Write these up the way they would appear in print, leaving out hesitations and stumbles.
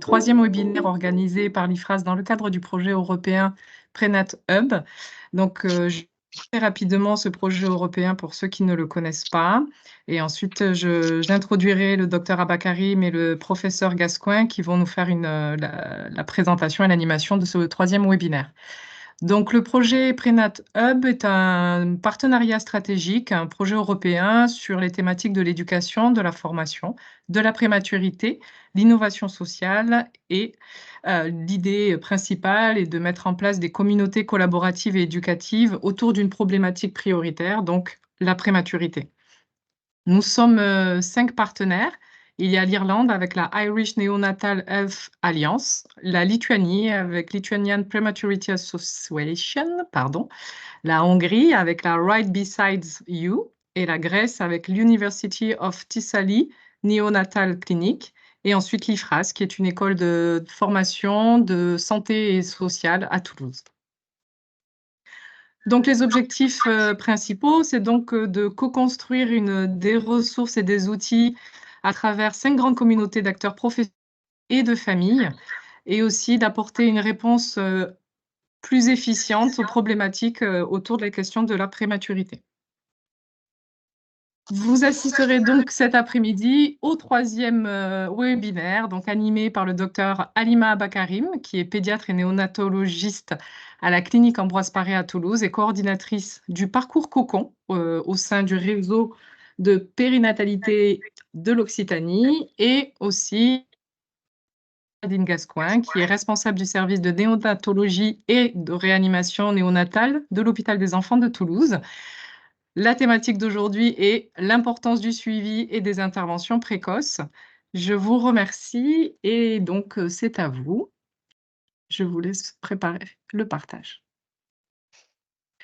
troisième webinaire organisé par l'IFRAS dans le cadre du projet européen Prénat Hub. Donc, je vais très rapidement ce projet européen pour ceux qui ne le connaissent pas. Et ensuite, j'introduirai le docteur Abakarim et le professeur Gascoin qui vont nous faire la présentation et l'animation de ce troisième webinaire. Donc, le projet Prénat Hub est un partenariat stratégique, un projet européen sur les thématiques de l'éducation, de la formation, de la prématurité, l'innovation sociale et l'idée principale est de mettre en place des communautés collaboratives et éducatives autour d'une problématique prioritaire, donc la prématurité. Nous sommes 5 partenaires. Il y a l'Irlande avec la Irish Neonatal Health Alliance, la Lituanie avec Lithuanian Prematurity Association, la Hongrie avec la Right Besides You et la Grèce avec l'University of Thessaly Neonatal Clinic et ensuite l'IFRAS qui est une école de formation de santé et sociale à Toulouse. Donc, les objectifs principaux, c'est donc de co-construire des ressources et des outils à travers 5 grandes communautés d'acteurs professionnels et de familles, et aussi d'apporter une réponse plus efficiente aux problématiques autour de la question de la prématurité. Vous assisterez donc cet après-midi au troisième webinaire, donc animé par le docteur Halima Abakarim, qui est pédiatre et néonatologiste à la clinique Ambroise Paré à Toulouse et coordinatrice du parcours Cocon au sein du réseau de périnatalité de l'Occitanie, et aussi Nadine Gascoin, qui est responsable du service de néonatologie et de réanimation néonatale de l'hôpital des enfants de Toulouse. La thématique d'aujourd'hui est l'importance du suivi et des interventions précoces. Je vous remercie et donc c'est à vous. Je vous laisse préparer le partage.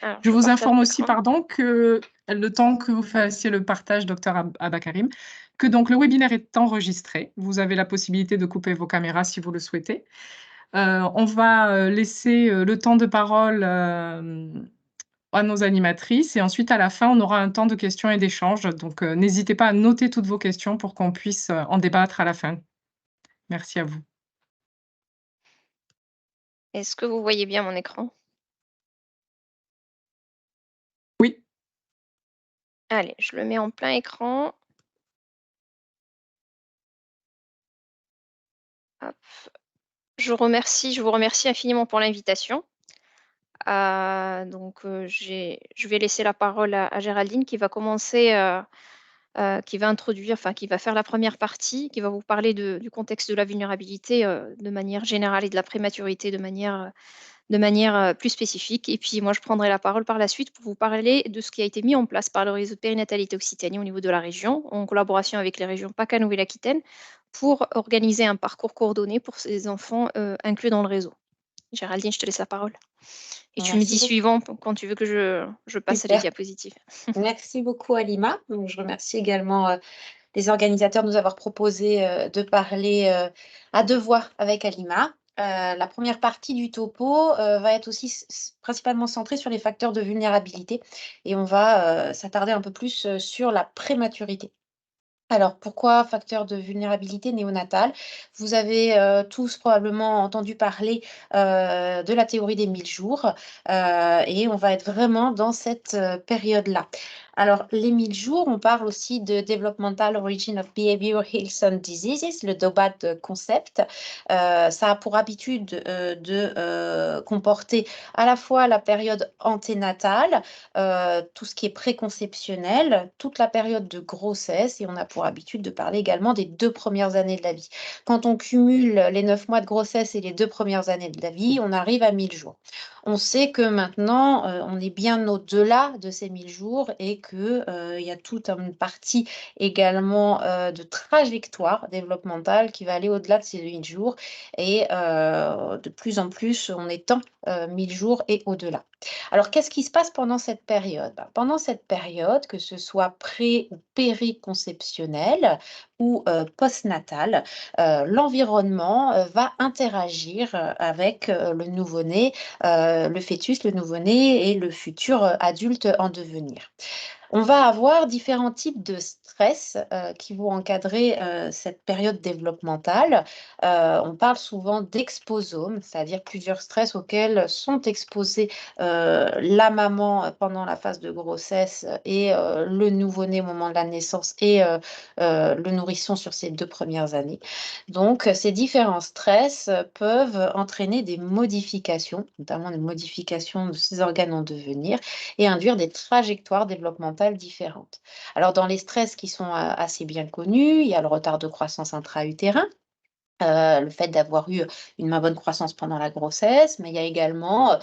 Alors, Je vous informe partage aussi, l'écran. que le temps que vous fassiez le partage, docteur Abakarim, que donc le webinaire est enregistré. Vous avez la possibilité de couper vos caméras si vous le souhaitez. On va laisser le temps de parole à nos animatrices et ensuite à la fin on aura un temps de questions et d'échanges, donc n'hésitez pas à noter toutes vos questions pour qu'on puisse en débattre à la fin. Merci à vous. Est-ce que vous voyez bien mon écran? Oui. Allez, je le mets en plein écran. Hop. Je vous remercie infiniment pour l'invitation. Donc, je vais laisser la parole à Géraldine qui va commencer, qui va introduire, enfin qui va faire la première partie, qui va vous parler du contexte de la vulnérabilité de manière générale et de la prématurité de manière plus spécifique. Et puis moi, je prendrai la parole par la suite pour vous parler de ce qui a été mis en place par le réseau de périnatalité Occitanie au niveau de la région, en collaboration avec les régions PACA Nouvelle-Aquitaine, pour organiser un parcours coordonné pour ces enfants inclus dans le réseau. Géraldine, je te laisse la parole. Et tu me Merci dis beaucoup. suivant quand tu veux que je passe les Super. diapositives. Merci beaucoup, Halima. Donc, je remercie également les organisateurs de nous avoir proposé de parler à deux voix avec Halima. La première partie du topo va être aussi principalement centrée sur les facteurs de vulnérabilité et on va s'attarder un peu plus sur la prématurité. Alors, pourquoi facteur de vulnérabilité néonatale? Vous avez tous probablement entendu parler de la théorie des 1000 jours et on va être vraiment dans cette période-là. Alors, les 1000 jours, on parle aussi de Developmental Origin of Behavioral Health and Diseases, le DOBAD concept. Ça a pour habitude de comporter à la fois la période anténatale, tout ce qui est préconceptionnel, toute la période de grossesse et on a pour habitude de parler également des 2 premières années de la vie. Quand on cumule les 9 mois de grossesse et les 2 premières années de la vie, on arrive à 1000 jours. On sait que maintenant, on est bien au-delà de ces 1000 jours et qu'il y a toute une partie également de trajectoire développementale qui va aller au-delà de ces 1000 jours et de plus en plus, on étend 1000 jours et au-delà. Alors, qu'est-ce qui se passe pendant cette période? Pendant cette période, que ce soit pré ou périconceptionnelle ou postnatale, l'environnement va interagir avec le nouveau-né, le fœtus, le nouveau-né et le futur adulte en devenir. On va avoir différents types de stress qui vont encadrer cette période développementale. On parle souvent d'exposomes, c'est-à-dire plusieurs stress auxquels sont exposés la maman pendant la phase de grossesse et le nouveau-né au moment de la naissance et le nourrisson sur ces 2 premières années. Donc, ces différents stress peuvent entraîner des modifications, notamment des modifications de ces organes en devenir et induire des trajectoires développementales différentes. Alors, dans les stress qui sont assez bien connus, il y a le retard de croissance intra-utérin, le fait d'avoir eu une moins bonne croissance pendant la grossesse, mais il y a également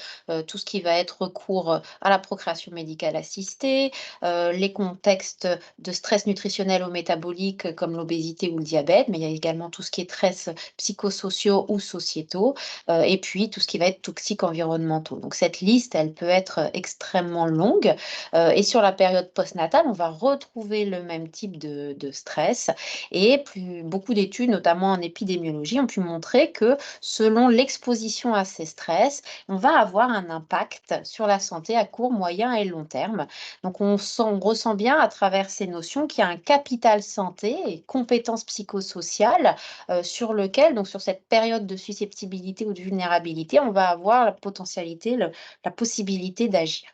tout ce qui va être recours à la procréation médicale assistée, les contextes de stress nutritionnel ou métabolique comme l'obésité ou le diabète, mais il y a également tout ce qui est stress psychosociaux ou sociétaux, et puis tout ce qui va être toxiques environnementaux. Donc cette liste, elle peut être extrêmement longue, et sur la période postnatale, on va retrouver le même type de stress et beaucoup d'études, notamment en épidémiologie, ont pu montrer que selon l'exposition à ces stress, on va avoir un impact sur la santé à court, moyen et long terme. Donc on ressent bien à travers ces notions qu'il y a un capital santé et compétences psychosociales sur lequel, donc sur cette période de susceptibilité ou de vulnérabilité, on va avoir la potentialité, la possibilité d'agir.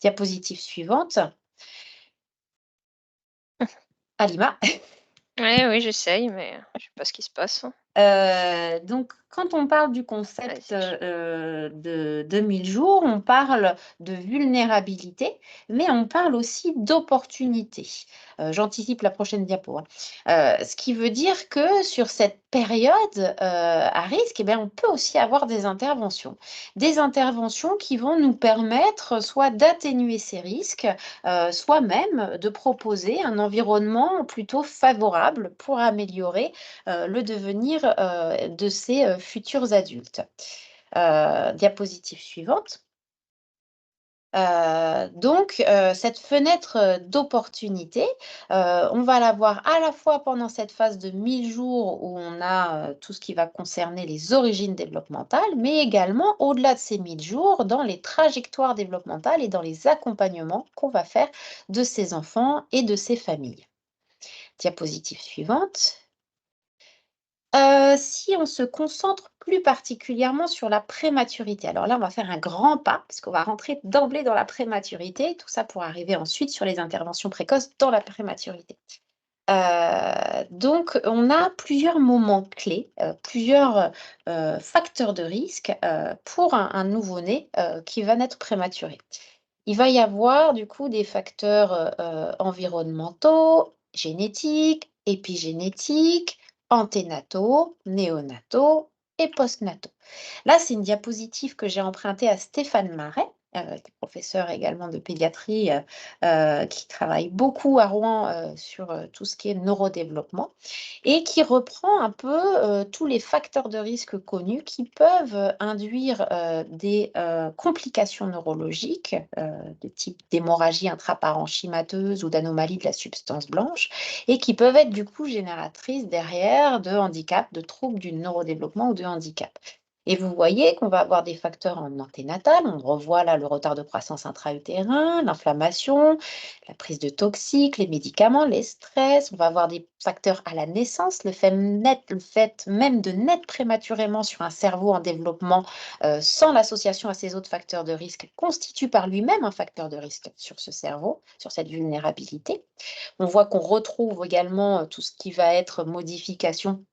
Diapositive suivante. Alima. Oui, j'essaye, mais je sais pas ce qui se passe. Donc, quand on parle du concept Vas-y. de 2000 jours, on parle de vulnérabilité, mais on parle aussi d'opportunité. J'anticipe la prochaine diapo, hein. Ce qui veut dire que sur cette période à risque, eh bien, on peut aussi avoir des interventions. Des interventions qui vont nous permettre soit d'atténuer ces risques, soit même de proposer un environnement plutôt favorable pour améliorer le devenir de ces futurs adultes. Diapositive suivante. Donc, cette fenêtre d'opportunité, on va la voir à la fois pendant cette phase de 1000 jours où on a tout ce qui va concerner les origines développementales, mais également au-delà de ces 1000 jours dans les trajectoires développementales et dans les accompagnements qu'on va faire de ces enfants et de ces familles. Diapositive suivante. Si on se concentre plus particulièrement sur la prématurité, alors là, on va faire un grand pas, parce qu'on va rentrer d'emblée dans la prématurité, tout ça pour arriver ensuite sur les interventions précoces dans la prématurité. Donc on a plusieurs moments clés, plusieurs, facteurs de risque, pour un nouveau-né, qui va naître prématuré. Il va y avoir du coup des facteurs, environnementaux, génétiques, épigénétiques, anténataux, néonataux et postnataux. Là, c'est une diapositive que j'ai empruntée à Stéphane Marais, qui est professeur également de pédiatrie, qui travaille beaucoup à Rouen, sur, tout ce qui est neurodéveloppement et qui reprend un peu, tous les facteurs de risque connus qui peuvent, induire, des, complications neurologiques, de type d'hémorragie intraparenchymateuse ou d'anomalie de la substance blanche et qui peuvent être du coup génératrices derrière de handicap, de troubles du neurodéveloppement ou de handicap. Et vous voyez qu'on va avoir des facteurs en anténatal, on revoit là le retard de croissance intra-utérin, l'inflammation, la prise de toxiques, les médicaments, les stress. On va avoir des facteurs à la naissance, le fait même de naître prématurément sur un cerveau en développement sans l'association à ces autres facteurs de risque constitue par lui-même un facteur de risque sur ce cerveau, sur cette vulnérabilité. On voit qu'on retrouve également tout ce qui va être modification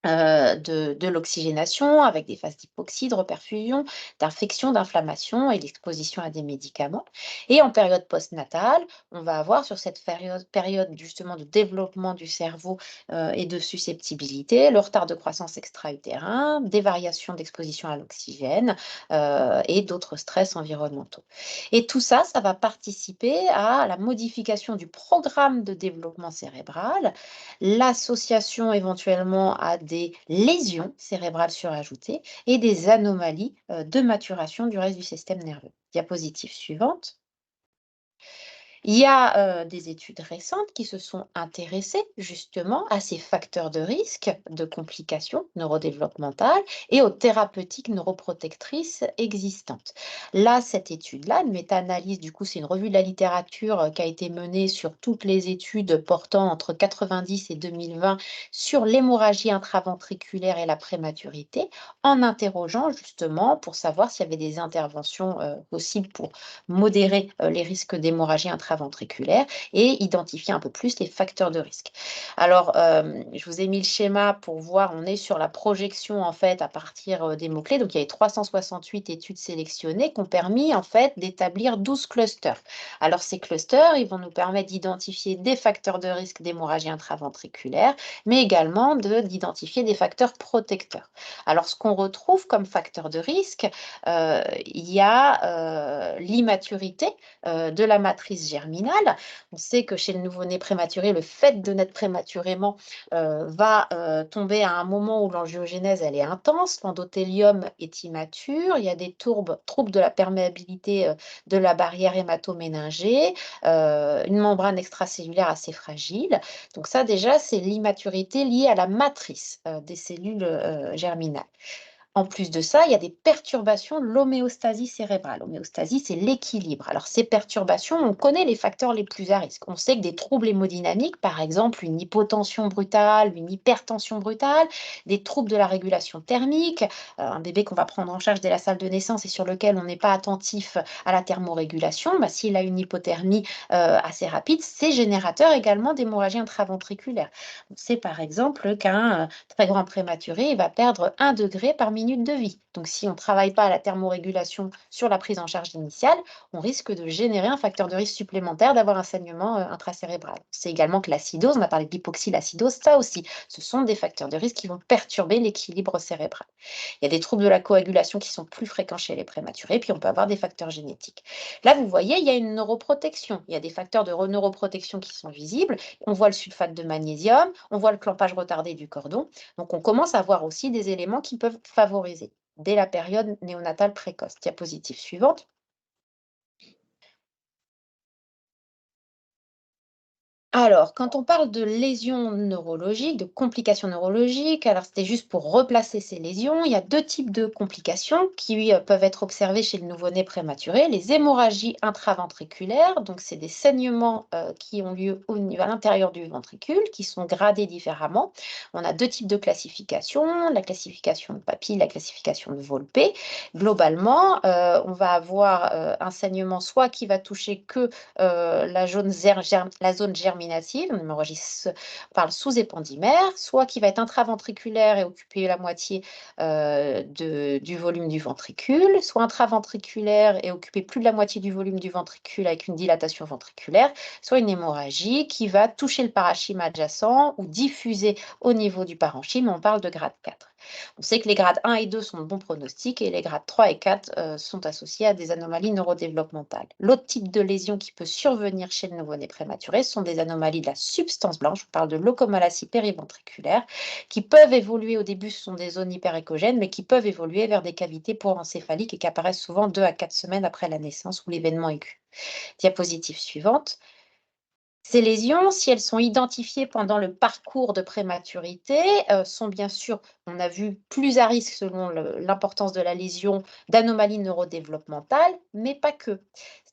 de l'oxygénation avec des phases d'hypoxie, de reperfusion, d'infection, d'inflammation et l'exposition à des médicaments. Et en période postnatale, on va avoir sur cette période justement de développement du cerveau et de susceptibilité, le retard de croissance extra-utérin, des variations d'exposition à l'oxygène et d'autres stress environnementaux. Et tout ça, ça va participer à la modification du programme de développement cérébral, l'association éventuellement à des lésions cérébrales surajoutées et des anomalies de maturation du reste du système nerveux. Diapositive suivante. Il y a des études récentes qui se sont intéressées justement à ces facteurs de risque de complications neurodéveloppementales et aux thérapeutiques neuroprotectrices existantes. Là, cette étude-là, une méta-analyse, du coup, c'est une revue de la littérature qui a été menée sur toutes les études portant entre 90 et 2020 sur l'hémorragie intraventriculaire et la prématurité, en interrogeant justement pour savoir s'il y avait des interventions possibles pour modérer les risques d'hémorragie intraventriculaire et identifier un peu plus les facteurs de risque. Alors, je vous ai mis le schéma pour voir, on est sur la projection en fait à partir des mots-clés. Donc, il y a eu 368 études sélectionnées qui ont permis en fait d'établir 12 clusters. Alors, ces clusters, ils vont nous permettre d'identifier des facteurs de risque d'hémorragie intraventriculaire, mais également d'identifier des facteurs protecteurs. Alors, ce qu'on retrouve comme facteur de risque, il y a l'immaturité de la matrice germinale. On sait que chez le nouveau-né prématuré, le fait de naître prématurément va tomber à un moment où l'angiogénèse elle est intense, l'endothélium est immature, il y a des troubles de la perméabilité de la barrière hématoméningée, une membrane extracellulaire assez fragile. Donc ça déjà, c'est l'immaturité liée à la matrice des cellules germinales. En plus de ça, il y a des perturbations de l'homéostasie cérébrale. L'homéostasie, c'est l'équilibre. Alors, ces perturbations, on connaît les facteurs les plus à risque. On sait que des troubles hémodynamiques, par exemple une hypotension brutale, une hypertension brutale, des troubles de la régulation thermique, un bébé qu'on va prendre en charge dès la salle de naissance et sur lequel on n'est pas attentif à la thermorégulation, bah, s'il a une hypothermie assez rapide, c'est générateur également d'hémorragie intraventriculaire. On sait par exemple qu'un très grand prématuré, il va perdre 1 degré par minute de vie. Donc, si on ne travaille pas à la thermorégulation sur la prise en charge initiale, on risque de générer un facteur de risque supplémentaire d'avoir un saignement intracérébral. C'est également que l'acidose, on a parlé de l'hypoxylacidose, ça aussi, ce sont des facteurs de risque qui vont perturber l'équilibre cérébral. Il y a des troubles de la coagulation qui sont plus fréquents chez les prématurés, puis on peut avoir des facteurs génétiques. Là, vous voyez, il y a une neuroprotection. Il y a des facteurs de neuroprotection qui sont visibles. On voit le sulfate de magnésium, on voit le clampage retardé du cordon. Donc, on commence à voir aussi des éléments qui peuvent favoriser dès la période néonatale précoce. Diapositive suivante. Alors, quand on parle de lésions neurologiques, de complications neurologiques, alors c'était juste pour replacer ces lésions, il y a 2 types de complications qui peuvent être observées chez le nouveau-né prématuré. Les hémorragies intraventriculaires, donc c'est des saignements qui ont lieu à l'intérieur du ventricule, qui sont gradés différemment. On a 2 types de classification, la classification de Papille, la classification de Volpe. Globalement, on va avoir un saignement soit qui va toucher que la zone germinative, on parle sous-épandymère, soit qui va être intraventriculaire et occuper la moitié du volume du ventricule, soit intraventriculaire et occuper plus de la moitié du volume du ventricule avec une dilatation ventriculaire, soit une hémorragie qui va toucher le parenchyme adjacent ou diffuser au niveau du parenchyme. On parle de grade 4. On sait que les grades 1 et 2 sont de bons pronostics et les grades 3 et 4 sont associés à des anomalies neurodéveloppementales. L'autre type de lésion qui peut survenir chez le nouveau-né prématuré sont des anomalies de la substance blanche. On parle de leucomalacie périventriculaire qui peuvent évoluer au début, ce sont des zones hyperéchogènes, mais qui peuvent évoluer vers des cavités porencéphaliques et qui apparaissent souvent 2 à 4 semaines après la naissance ou l'événement aigu. Diapositive suivante. Ces lésions, si elles sont identifiées pendant le parcours de prématurité, sont bien sûr, on a vu, plus à risque selon l'importance de la lésion d'anomalies neurodéveloppementales, mais pas que.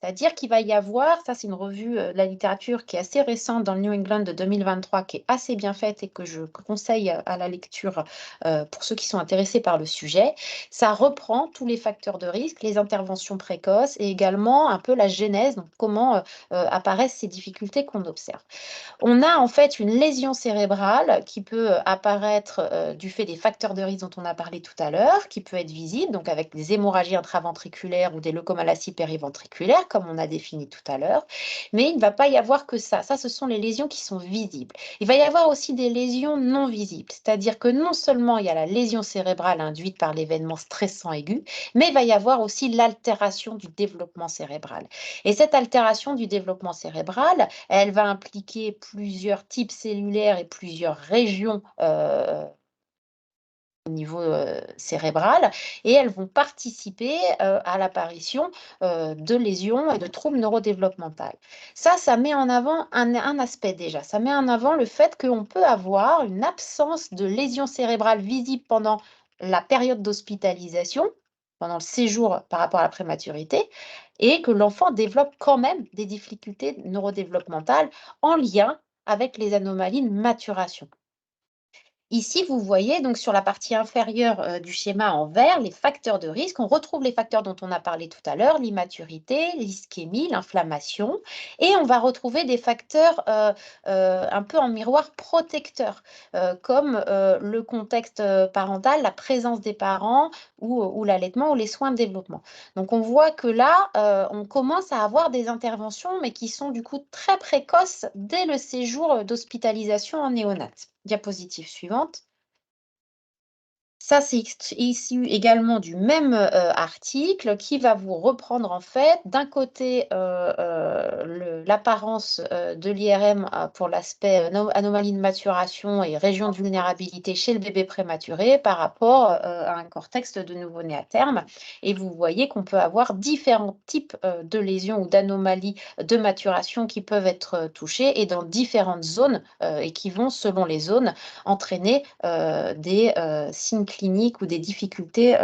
C'est-à-dire qu'il va y avoir, ça c'est une revue de la littérature qui est assez récente dans le New England de 2023, qui est assez bien faite et que je conseille à la lecture pour ceux qui sont intéressés par le sujet. Ça reprend tous les facteurs de risque, les interventions précoces et également un peu la genèse, donc comment apparaissent ces difficultés qu'on observe. On a en fait une lésion cérébrale qui peut apparaître du fait des facteurs de risque dont on a parlé tout à l'heure, qui peut être visible, donc avec des hémorragies intraventriculaires ou des leucomalacies périventriculaires, comme on a défini tout à l'heure. Mais il ne va pas y avoir que ça. Ça, ce sont les lésions qui sont visibles. Il va y avoir aussi des lésions non visibles, c'est-à-dire que non seulement il y a la lésion cérébrale induite par l'événement stressant aigu, mais il va y avoir aussi l'altération du développement cérébral. Et cette altération du développement cérébral, elle va impliquer plusieurs types cellulaires et plusieurs régions au niveau cérébral, et elles vont participer à l'apparition de lésions et de troubles neurodéveloppementaux. Ça met en avant un aspect déjà. Ça met en avant le fait qu'on peut avoir une absence de lésions cérébrales visibles pendant la période d'hospitalisation, pendant le séjour par rapport à la prématurité, et que l'enfant développe quand même des difficultés neurodéveloppementales en lien avec les anomalies de maturation. Ici, vous voyez donc sur la partie inférieure du schéma en vert les facteurs de risque. On retrouve les facteurs dont on a parlé tout à l'heure, l'immaturité, l'ischémie, l'inflammation, et on va retrouver des facteurs un peu en miroir protecteurs, comme le contexte parental, la présence des parents ou l'allaitement ou les soins de développement. Donc on voit que là, on commence à avoir des interventions, mais qui sont du coup très précoces dès le séjour d'hospitalisation en néonat. Diapositive suivante. Ça, c'est issu également du même article qui va vous reprendre en fait d'un côté l'apparence de l'IRM pour l'aspect anomalie de maturation et région de vulnérabilité chez le bébé prématuré par rapport à un cortex de nouveau-né à terme. Et vous voyez qu'on peut avoir différents types de lésions ou d'anomalies de maturation qui peuvent être touchées et dans différentes zones et qui vont, selon les zones, entraîner des signes cliniques ou des difficultés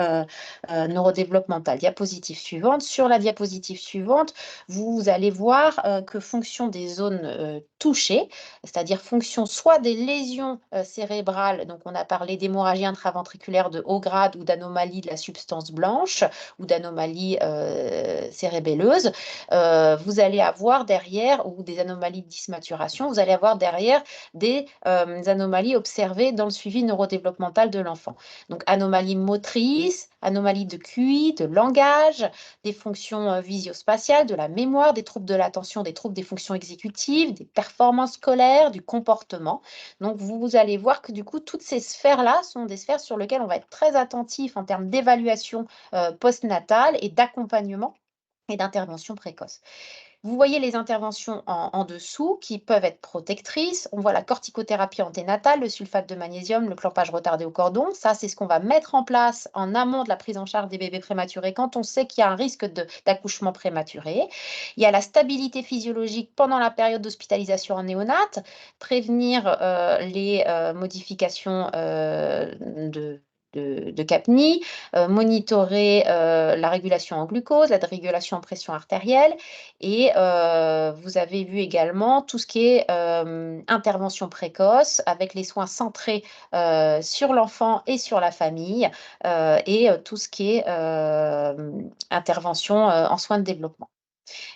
neurodéveloppementales. Diapositive suivante. Sur la diapositive suivante, vous allez voir que fonction des zones touchées, c'est-à-dire fonction soit des lésions cérébrales, donc on a parlé d'hémorragie intraventriculaire de haut grade ou d'anomalie de la substance blanche ou d'anomalie cérébelleuse, vous allez avoir derrière, ou des anomalies de dysmaturation, vous allez avoir derrière des anomalies observées dans le suivi neurodéveloppemental de l'enfant. Donc, anomalies motrices, anomalies de QI, de langage, des fonctions visio-spatiales, de la mémoire, des troubles de l'attention, des troubles des fonctions exécutives, des performances scolaires, du comportement. Donc, vous allez voir que du coup, toutes ces sphères-là sont des sphères sur lesquelles on va être très attentif en termes d'évaluation postnatale et d'accompagnement et d'intervention précoce. Vous voyez les interventions en dessous qui peuvent être protectrices. On voit la corticothérapie anténatale, le sulfate de magnésium, le clampage retardé au cordon. Ça, c'est ce qu'on va mettre en place en amont de la prise en charge des bébés prématurés quand on sait qu'il y a un risque d'accouchement prématuré. Il y a la stabilité physiologique pendant la période d'hospitalisation en néonate, prévenir les modifications de CAPNI, monitorer la régulation en glucose, la régulation en pression artérielle, et vous avez vu également tout ce qui est intervention précoce avec les soins centrés sur l'enfant et sur la famille et tout ce qui est intervention en soins de développement.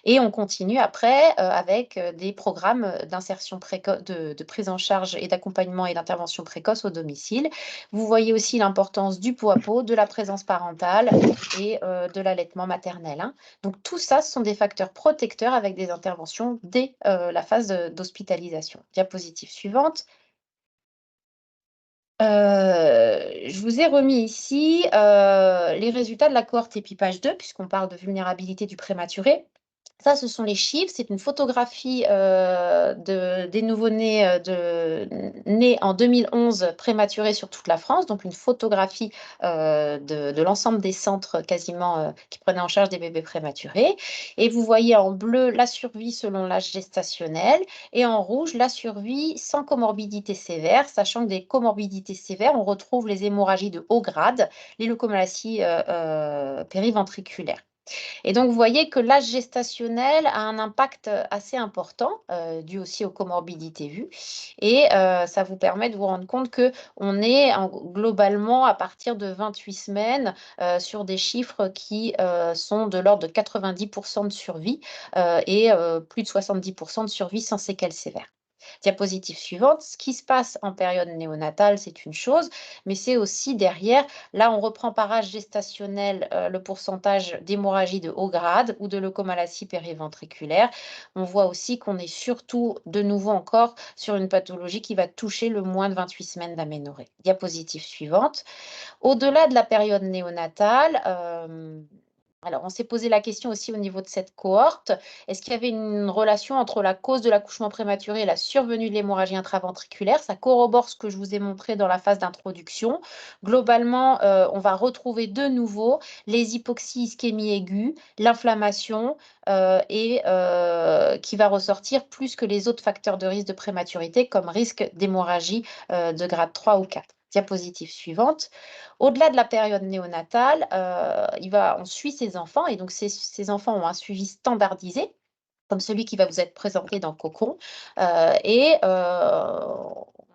Et on continue après avec des programmes d'insertion précoce, de prise en charge et d'accompagnement et d'intervention précoce au domicile. Vous voyez aussi l'importance du pot à pot, de la présence parentale et de l'allaitement maternel, hein. Donc tout ça, ce sont des facteurs protecteurs avec des interventions dès la phase d'hospitalisation. Diapositive suivante. Je vous ai remis ici les résultats de la cohorte EPIPAGE 2, puisqu'on parle de vulnérabilité du prématuré. Ça, ce sont les chiffres. C'est une photographie des nouveau-nés nés en 2011 prématurés sur toute la France. Donc, une photographie de l'ensemble des centres quasiment qui prenaient en charge des bébés prématurés. Et vous voyez en bleu la survie selon l'âge gestationnel et en rouge la survie sans comorbidité sévère, sachant que des comorbidités sévères, on retrouve les hémorragies de haut grade, les leucomalacies périventriculaires. Et donc, vous voyez que l'âge gestationnel a un impact assez important, dû aussi aux comorbidités vues. Et ça vous permet de vous rendre compte qu'on est globalement à partir de 28 semaines sur des chiffres qui sont de l'ordre de 90% de survie et plus de 70% de survie sans séquelles sévères. Diapositive suivante. Ce qui se passe en période néonatale, c'est une chose, mais c'est aussi derrière, là on reprend par âge gestationnel le pourcentage d'hémorragie de haut grade ou de leucomalacie périventriculaire. On voit aussi qu'on est surtout de nouveau encore sur une pathologie qui va toucher le moins de 28 semaines d'aménorrhée. Diapositive suivante. Au-delà de la période néonatale, Alors, on s'est posé la question aussi au niveau de cette cohorte. Est-ce qu'il y avait une relation entre la cause de l'accouchement prématuré et la survenue de l'hémorragie intraventriculaire? Ça corrobore ce que je vous ai montré dans la phase d'introduction. Globalement, on va retrouver de nouveau les hypoxies ischémie aiguë, l'inflammation et qui va ressortir plus que les autres facteurs de risque de prématurité comme risque d'hémorragie de grade 3 ou 4. Diapositive suivante. Au-delà de la période néonatale, on suit ces enfants et donc ces enfants ont un suivi standardisé comme celui qui va vous être présenté dans Cocon.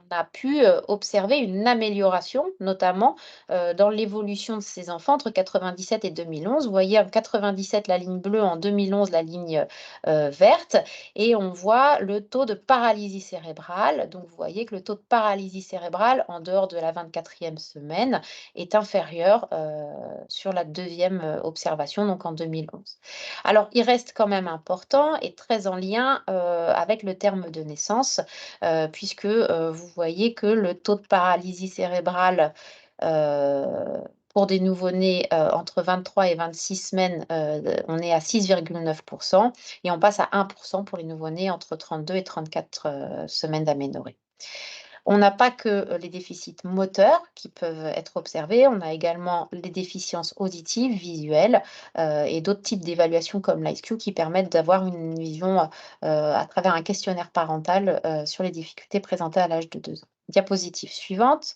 On a pu observer une amélioration, notamment dans l'évolution de ces enfants entre 97 et 2011. Vous voyez en 97 la ligne bleue, en 2011 la ligne verte, et on voit le taux de paralysie cérébrale. Donc vous voyez que le taux de paralysie cérébrale en dehors de la 24e semaine est inférieur sur la deuxième observation, donc en 2011. Alors, il reste quand même important et très en lien avec le terme de naissance, puisque vous voyez que le taux de paralysie cérébrale pour des nouveau-nés entre 23 et 26 semaines, on est à 6,9% et on passe à 1% pour les nouveau-nés entre 32 et 34 semaines d'aménorrhée. On n'a pas que les déficits moteurs qui peuvent être observés, on a également les déficiences auditives, visuelles et d'autres types d'évaluations comme l'IQ qui permettent d'avoir une vision à travers un questionnaire parental sur les difficultés présentées à l'âge de 2 ans. Diapositive suivante.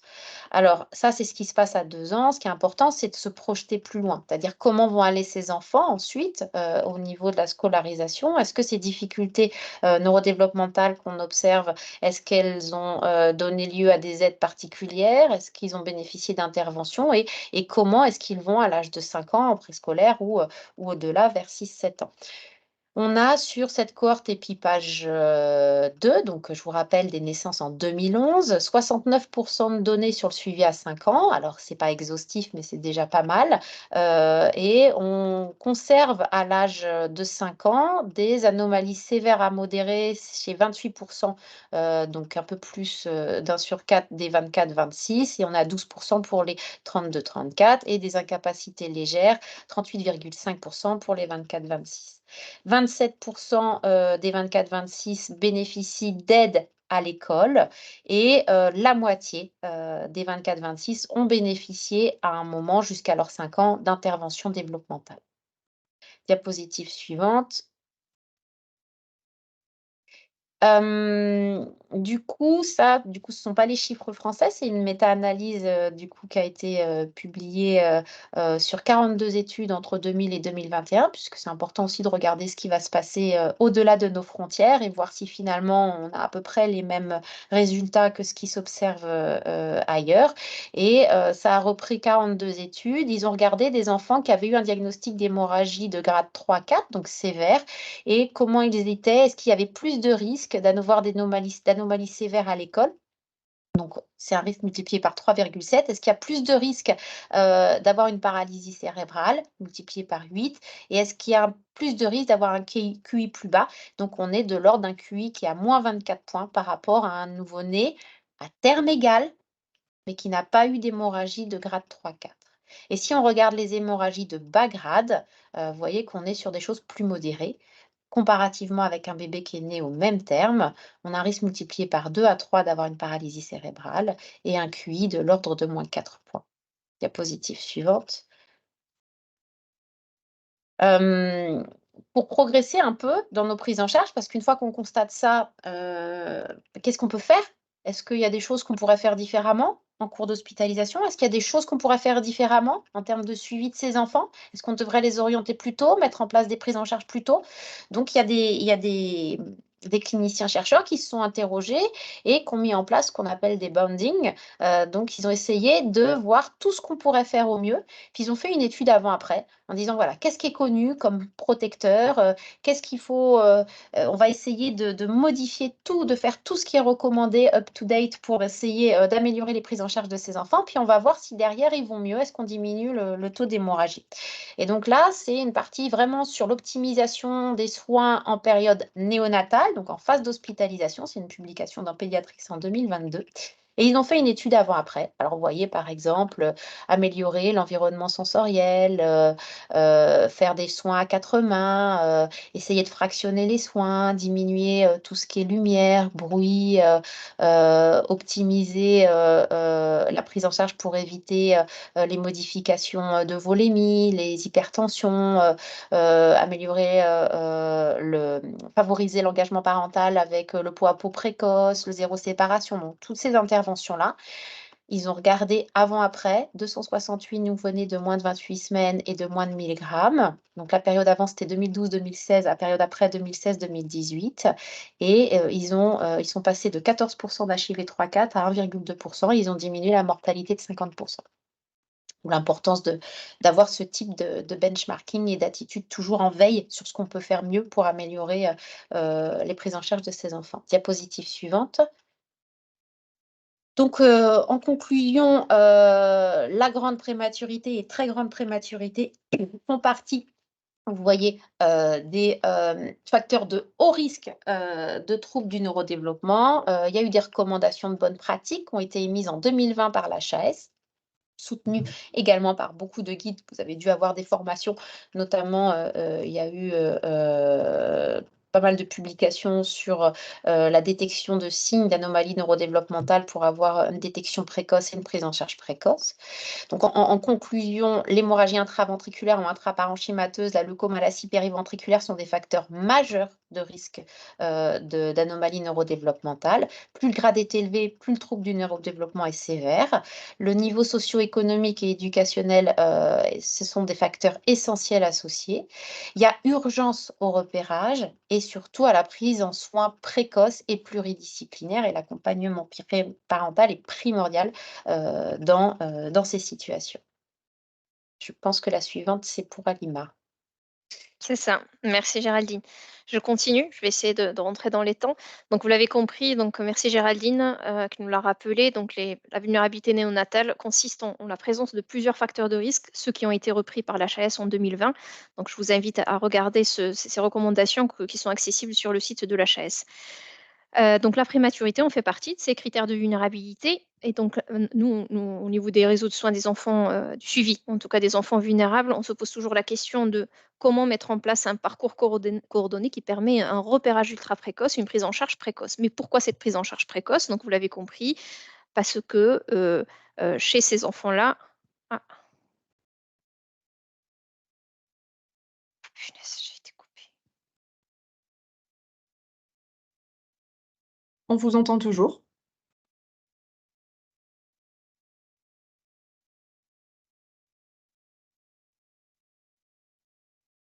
Alors, ça, c'est ce qui se passe à 2 ans. Ce qui est important, c'est de se projeter plus loin, c'est-à-dire comment vont aller ces enfants ensuite au niveau de la scolarisation. Est-ce que ces difficultés neurodéveloppementales qu'on observe, est-ce qu'elles ont donné lieu à des aides particulières? Est-ce qu'ils ont bénéficié d'interventions? Et comment est-ce qu'ils vont à l'âge de 5 ans en préscolaire ou au-delà, vers 6-7 ans? On a sur cette cohorte EPI-page 2, donc je vous rappelle des naissances en 2011, 69% de données sur le suivi à 5 ans. Alors, ce n'est pas exhaustif, mais c'est déjà pas mal. Et on conserve à l'âge de 5 ans des anomalies sévères à modérées chez 28%, donc un peu plus d'un sur 4 des 24-26. Et on a 12% pour les 32-34 et des incapacités légères, 38,5% pour les 24-26. 27% des 24-26 bénéficient d'aide à l'école et la moitié des 24-26 ont bénéficié à un moment jusqu'à leurs 5 ans d'intervention développementale. Diapositive suivante. Du coup, ce ne sont pas les chiffres français, c'est une méta-analyse qui a été publiée sur 42 études entre 2000 et 2021, puisque c'est important aussi de regarder ce qui va se passer au-delà de nos frontières et voir si finalement on a à peu près les mêmes résultats que ce qui s'observe ailleurs. Et ça a repris 42 études. Ils ont regardé des enfants qui avaient eu un diagnostic d'hémorragie de grade 3-4, donc sévère, et comment ils étaient, est-ce qu'il y avait plus de risques d'avoir des anomalies sévères à l'école? Donc, c'est un risque multiplié par 3,7. Est-ce qu'il y a plus de risques d'avoir une paralysie cérébrale multiplié par 8? Et est-ce qu'il y a plus de risques d'avoir un QI plus bas? Donc, on est de l'ordre d'un QI qui a moins 24 points par rapport à un nouveau-né à terme égal, mais qui n'a pas eu d'hémorragie de grade 3-4. Et si on regarde les hémorragies de bas grade, vous voyez qu'on est sur des choses plus modérées. Comparativement avec un bébé qui est né au même terme, on a un risque multiplié par 2 à 3 d'avoir une paralysie cérébrale et un QI de l'ordre de moins 4 points. Diapositive suivante. Pour progresser un peu dans nos prises en charge, parce qu'une fois qu'on constate ça, qu'est-ce qu'on peut faire? Est-ce qu'il y a des choses qu'on pourrait faire différemment en cours d'hospitalisation? Est-ce qu'il y a des choses qu'on pourrait faire différemment en termes de suivi de ces enfants? Est-ce qu'on devrait les orienter plus tôt, mettre en place des prises en charge plus tôt? Donc, il y a des cliniciens-chercheurs qui se sont interrogés et qui ont mis en place ce qu'on appelle des boundings. Donc, ils ont essayé de voir tout ce qu'on pourrait faire au mieux. Puis, ils ont fait une étude avant-après en disant, voilà, qu'est-ce qui est connu comme protecteur? Qu'est-ce qu'il faut on va essayer de modifier tout, de faire tout ce qui est recommandé up-to-date pour essayer d'améliorer les prises en charge de ces enfants. Puis, on va voir si derrière, ils vont mieux. Est-ce qu'on diminue le taux d'hémorragie? Et donc là, c'est une partie vraiment sur l'optimisation des soins en période néonatale, donc en phase d'hospitalisation. C'est une publication dans Pediatrics en 2022. Et ils ont fait une étude avant-après. Alors, vous voyez, par exemple, améliorer l'environnement sensoriel, faire des soins à 4 mains, essayer de fractionner les soins, diminuer tout ce qui est lumière, bruit, optimiser la prise en charge pour éviter les modifications de volémie, les hypertensions, améliorer, favoriser l'engagement parental avec le pot à pot précoce, le zéro séparation. Donc, toutes ces interventions-là, ils ont regardé avant-après 268 nouveau-nés de moins de 28 semaines et de moins de 1000 grammes. Donc, la période avant, c'était 2012-2016, la période après, 2016-2018. Et ils sont passés de 14% d'HIV 3-4 à 1,2%. Ils ont diminué la mortalité de 50%. L'importance d'avoir ce type de benchmarking et d'attitude toujours en veille sur ce qu'on peut faire mieux pour améliorer les prises en charge de ces enfants. Diapositive suivante. Donc, en conclusion, la grande prématurité et très grande prématurité font partie, vous voyez, des facteurs de haut risque de troubles du neurodéveloppement. Il y a eu des recommandations de bonnes pratiques qui ont été émises en 2020 par l'HAS, soutenu également par beaucoup de guides. Vous avez dû avoir des formations, notamment il y a eu pas mal de publications sur la détection de signes d'anomalies neurodéveloppementales pour avoir une détection précoce et une prise en charge précoce. Donc, en conclusion, l'hémorragie intraventriculaire ou intraparenchymateuse, la leucomalacie périventriculaire sont des facteurs majeurs de risque d'anomalies neurodéveloppementales. Plus le grade est élevé, plus le trouble du neurodéveloppement est sévère. Le niveau socio-économique et éducationnel, ce sont des facteurs essentiels associés. Il y a urgence au repérage et surtout à la prise en soins précoces et pluridisciplinaires, et l'accompagnement parental est primordial dans ces situations. Je pense que la suivante, c'est pour Alima. C'est ça. Merci Géraldine. Je continue, je vais essayer de rentrer dans les temps. Donc vous l'avez compris, donc merci Géraldine qui nous l'a rappelé. Donc la vulnérabilité néonatale consiste en la présence de plusieurs facteurs de risque, ceux qui ont été repris par l'HAS en 2020. Donc je vous invite à regarder ces recommandations qui sont accessibles sur le site de l'HAS. Donc la prématurité, on fait partie de ces critères de vulnérabilité. Et donc, nous, au niveau des réseaux de soins des enfants, du suivi, en tout cas des enfants vulnérables, on se pose toujours la question de comment mettre en place un parcours coordonné qui permet un repérage ultra précoce, une prise en charge précoce. Mais pourquoi cette prise en charge précoce? Donc, vous l'avez compris, parce que chez ces enfants-là... Ah, punaise, j'ai été coupée. On vous entend toujours.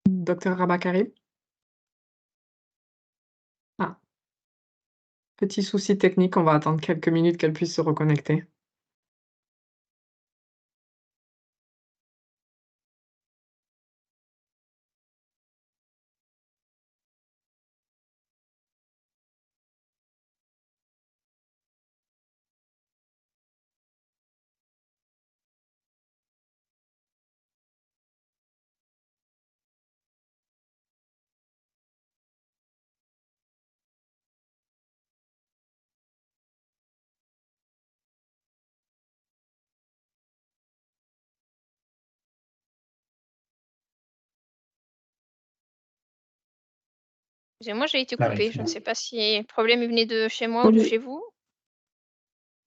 Docteur Rabakari? Ah, petit souci technique, on va attendre quelques minutes qu'elle puisse se reconnecter. Moi, j'ai été Ah, coupée. Je ne sais pas si le problème venait de chez moi ou de Oui, chez vous.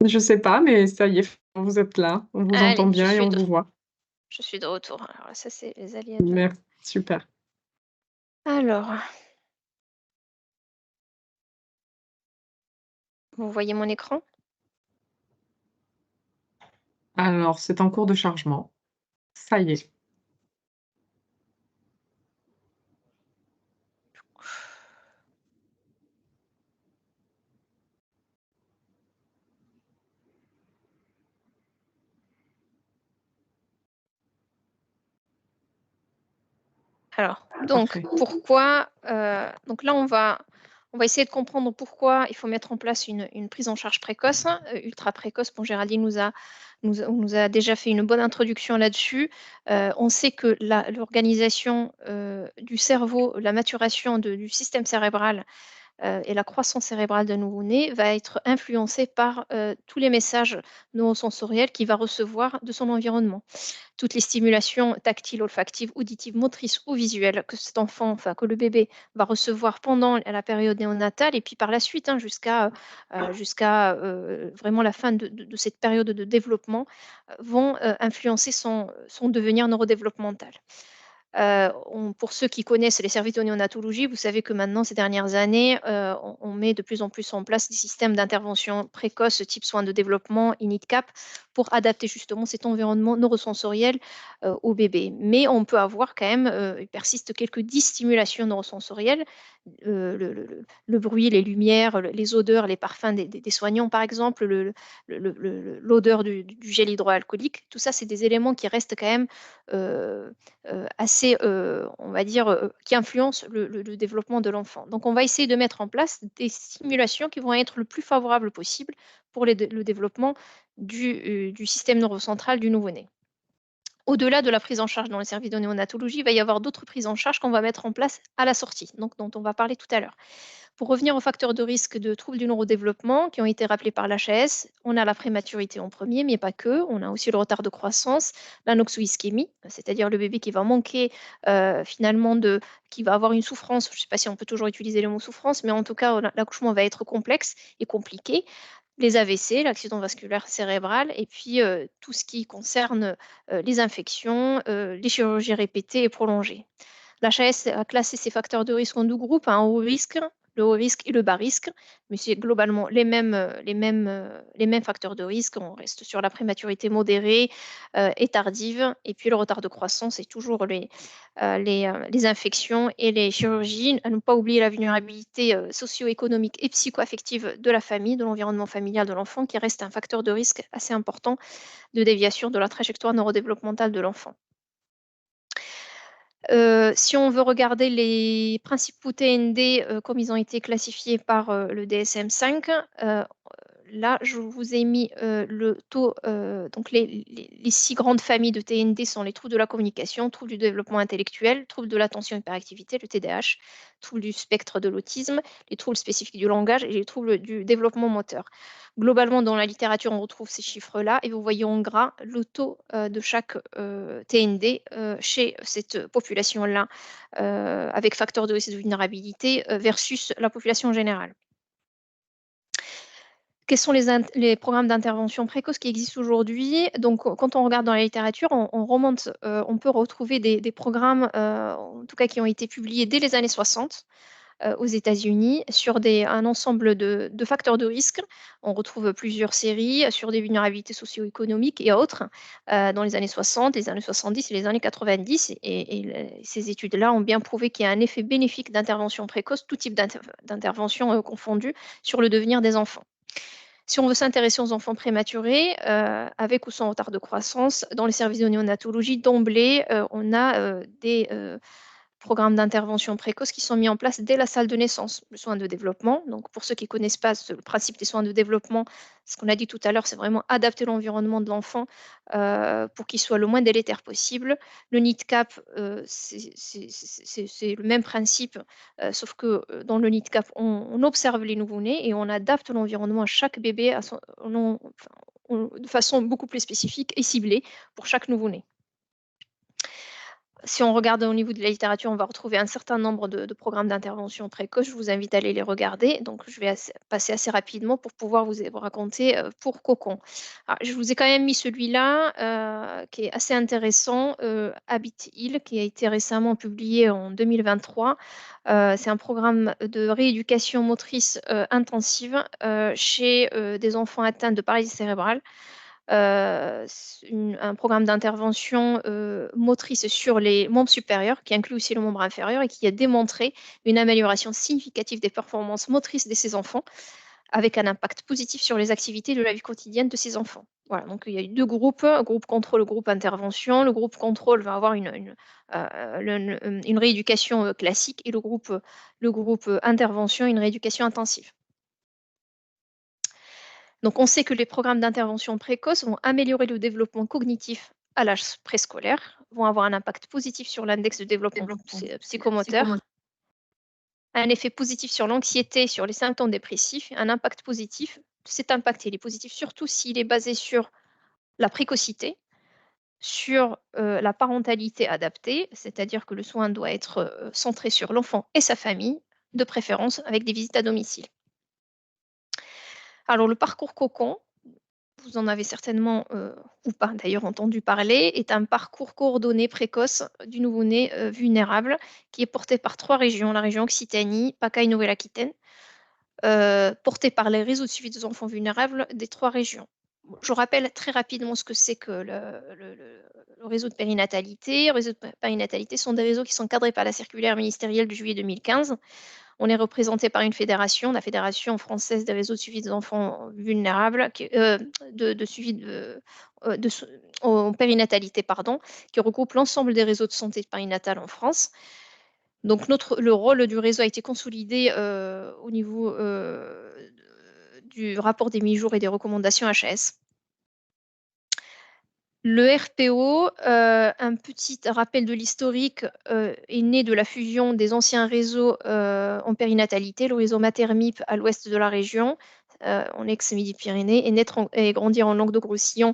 je sais pas, mais ça y est, vous êtes là, on vous entend Allez, bien et on vous voit. je suis de retour. Alors ça, c'est les aléas de... Merci, super. Alors, vous voyez mon écran? Alors, c'est en cours de chargement. Ça y est. Alors, donc, Parfait. pourquoi... donc là, on va essayer de comprendre pourquoi il faut mettre en place une prise en charge précoce, ultra précoce. Bon, Géraldine nous a déjà fait une bonne introduction là-dessus. On sait que l'organisation du cerveau, la maturation du système cérébral et la croissance cérébrale d'un nouveau-né va être influencée par tous les messages neurosensoriels qu'il va recevoir de son environnement. Toutes les stimulations tactiles, olfactives, auditives, motrices ou visuelles que cet enfant, enfin que le bébé va recevoir pendant la période néonatale et puis par la suite, hein, jusqu'à vraiment la fin de cette période de développement, vont influencer son devenir neurodéveloppemental. Pour ceux qui connaissent les services de néonatologie, vous savez que maintenant, ces dernières années, on met de plus en plus en place des systèmes d'intervention précoce type soins de développement, INIDCAP, pour adapter justement cet environnement neurosensoriel au bébé. Mais on peut avoir quand même, il persiste quelques dystimulations neurosensorielles, le bruit, les lumières, les odeurs, les parfums des soignants, par exemple, l'odeur du gel hydroalcoolique. Tout ça, c'est des éléments qui restent quand même assez, on va dire, qui influencent le développement de l'enfant. Donc, on va essayer de mettre en place des stimulations qui vont être le plus favorables possible pour le développement du système neurocentral du nouveau-né. Au-delà de la prise en charge dans les services de néonatologie, il va y avoir d'autres prises en charge qu'on va mettre en place à la sortie, donc dont on va parler tout à l'heure. Pour revenir aux facteurs de risque de troubles du neurodéveloppement qui ont été rappelés par l'HAS, on a la prématurité en premier, mais pas que. On a aussi le retard de croissance, l'anoxoïschémie, c'est-à-dire le bébé qui va manquer finalement qui va avoir une souffrance. Je ne sais pas si on peut toujours utiliser le mot souffrance, mais en tout cas, l'accouchement va être complexe et compliqué. Les AVC, l'accident vasculaire cérébral, et puis tout ce qui concerne les infections, les chirurgies répétées et prolongées. L'HAS a classé ces facteurs de risque en deux groupes, un haut risque, le haut risque et le bas risque, mais c'est globalement les mêmes facteurs de risque. On reste sur la prématurité modérée et tardive, et puis le retard de croissance et toujours les infections et les chirurgies. À ne pas oublier la vulnérabilité socio-économique et psycho-affective de la famille, de l'environnement familial de l'enfant, qui reste un facteur de risque assez important de déviation de la trajectoire neurodéveloppementale de l'enfant. Si on veut regarder les principaux TND comme ils ont été classifiés par le DSM-5, là, je vous ai mis le taux. Donc, les 6 grandes familles de TND sont les troubles de la communication, troubles du développement intellectuel, troubles de l'attention et hyperactivité, le TDAH, troubles du spectre de l'autisme, les troubles spécifiques du langage et les troubles du développement moteur. Globalement, dans la littérature, on retrouve ces chiffres-là et vous voyez en gras le taux de chaque TND chez cette population-là avec facteur de risque de vulnérabilité versus la population générale. Quels sont les programmes d'intervention précoce qui existent aujourd'hui? Donc, quand on regarde dans la littérature, on remonte, on peut retrouver des programmes, en tout cas qui ont été publiés dès les années 60 aux États-Unis sur un ensemble de facteurs de risque. On retrouve plusieurs séries sur des vulnérabilités socio-économiques et autres dans les années 60, les années 70 et les années 90. Et ces études-là ont bien prouvé qu'il y a un effet bénéfique d'intervention précoce, tout type d'intervention confondue, sur le devenir des enfants. Si on veut s'intéresser aux enfants prématurés, avec ou sans retard de croissance, dans les services de néonatologie, d'emblée, on a des programmes d'intervention précoce qui sont mis en place dès la salle de naissance. Le soin de développement, donc pour ceux qui ne connaissent pas le principe des soins de développement, ce qu'on a dit tout à l'heure, c'est vraiment adapter l'environnement de l'enfant pour qu'il soit le moins délétère possible. Le NIDCAP, c'est le même principe, sauf que dans le NIDCAP, on observe les nouveau-nés et on adapte l'environnement à chaque bébé de façon beaucoup plus spécifique et ciblée pour chaque nouveau-né. Si on regarde au niveau de la littérature, on va retrouver un certain nombre de programmes d'intervention précoce. Je vous invite à aller les regarder. Donc, je vais passer assez rapidement pour pouvoir vous raconter pour Cocon. Alors, je vous ai quand même mis celui-là qui est assez intéressant, Habit Heal, qui a été récemment publié en 2023. C'est un programme de rééducation motrice intensive chez des enfants atteints de paralysie cérébrale. Un programme d'intervention motrice sur les membres supérieurs, qui inclut aussi le membre inférieur, et qui a démontré une amélioration significative des performances motrices de ces enfants, avec un impact positif sur les activités de la vie quotidienne de ces enfants. Voilà, donc il y a eu deux groupes, groupe contrôle, groupe intervention. Le groupe contrôle va avoir une rééducation classique et le groupe intervention, une rééducation intensive. Donc, on sait que les programmes d'intervention précoce vont améliorer le développement cognitif à l'âge préscolaire, vont avoir un impact positif sur l'index de développement psychomoteur, un effet positif sur l'anxiété, sur les symptômes dépressifs, un impact positif. Cet impact, il est positif surtout s'il est basé sur la précocité, sur la parentalité adaptée, c'est-à-dire que le soin doit être centré sur l'enfant et sa famille, de préférence avec des visites à domicile. Alors, le parcours cocon, vous en avez certainement, ou pas d'ailleurs, entendu parler, est un parcours coordonné précoce du nouveau-né vulnérable qui est porté par 3 régions, la région Occitanie, PACA et Nouvelle-Aquitaine, porté par les réseaux de suivi des enfants vulnérables des 3 régions. Je rappelle très rapidement ce que c'est que le réseau de périnatalité. Les réseaux de périnatalité sont des réseaux qui sont cadrés par la circulaire ministérielle de juillet 2015. On est représenté par une fédération, la Fédération française des réseaux de suivi des enfants vulnérables, de suivi en périnatalité, pardon, qui regroupe l'ensemble des réseaux de santé périnatale en France. Donc, le rôle du réseau a été consolidé au niveau du rapport des mi-jours et des recommandations HAS. Le RPO, un petit rappel de l'historique, est né de la fusion des anciens réseaux en périnatalité, le réseau Matermip à l'ouest de la région, en ex-Midi-Pyrénées, et grandir en Languedoc-Roussillon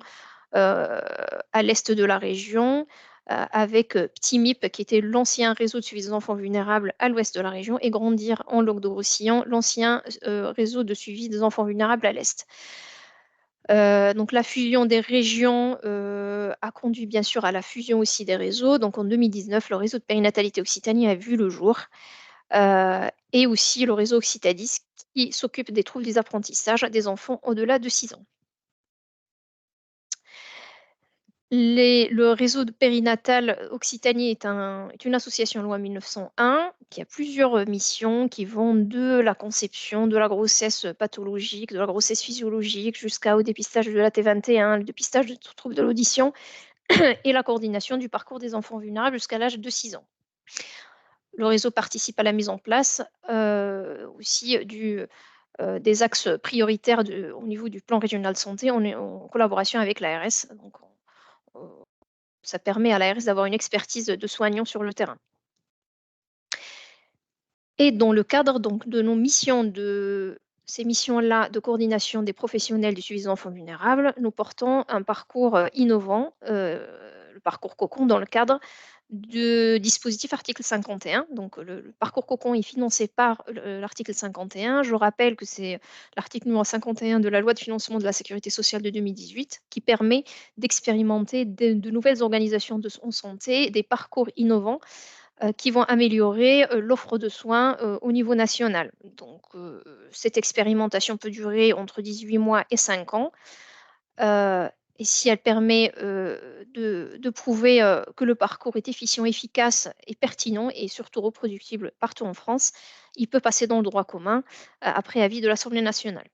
à l'est de la région, avec Petit MIP, qui était l'ancien réseau de suivi des enfants vulnérables à l'ouest de la région, et grandir en Languedoc-Roussillon, l'ancien réseau de suivi des enfants vulnérables à l'est. Donc la fusion des régions a conduit bien sûr à la fusion aussi des réseaux. Donc en 2019, le réseau de périnatalité Occitanie a vu le jour, et aussi le réseau Occitadis qui s'occupe des troubles des apprentissages des enfants au-delà de 6 ans. Le réseau de périnatal Occitanie est une association loi 1901 qui a plusieurs missions qui vont de la conception, de la grossesse pathologique, de la grossesse physiologique, jusqu'au dépistage de la T21, le dépistage de troubles de l'audition et la coordination du parcours des enfants vulnérables jusqu'à l'âge de 6 ans. Le réseau participe à la mise en place aussi des axes prioritaires au niveau du plan régional de santé en collaboration avec l'ARS. Donc, ça permet à l'ARS d'avoir une expertise de soignants sur le terrain. Et dans le cadre donc, de nos missions, de ces missions-là de coordination des professionnels du suivi des enfants vulnérables, nous portons un parcours innovant, le parcours COCON, dans le cadre du dispositif article 51. Donc, le parcours COCON est financé par l'article 51. Je rappelle que c'est l'article numéro 51 de la loi de financement de la sécurité sociale de 2018 qui permet d'expérimenter de nouvelles organisations en santé, des parcours innovants qui vont améliorer l'offre de soins au niveau national. Donc, cette expérimentation peut durer entre 18 mois et 5 ans. Et si elle permet de prouver que le parcours est efficient, efficace et pertinent et surtout reproductible partout en France, il peut passer dans le droit commun après avis de l'Assemblée nationale.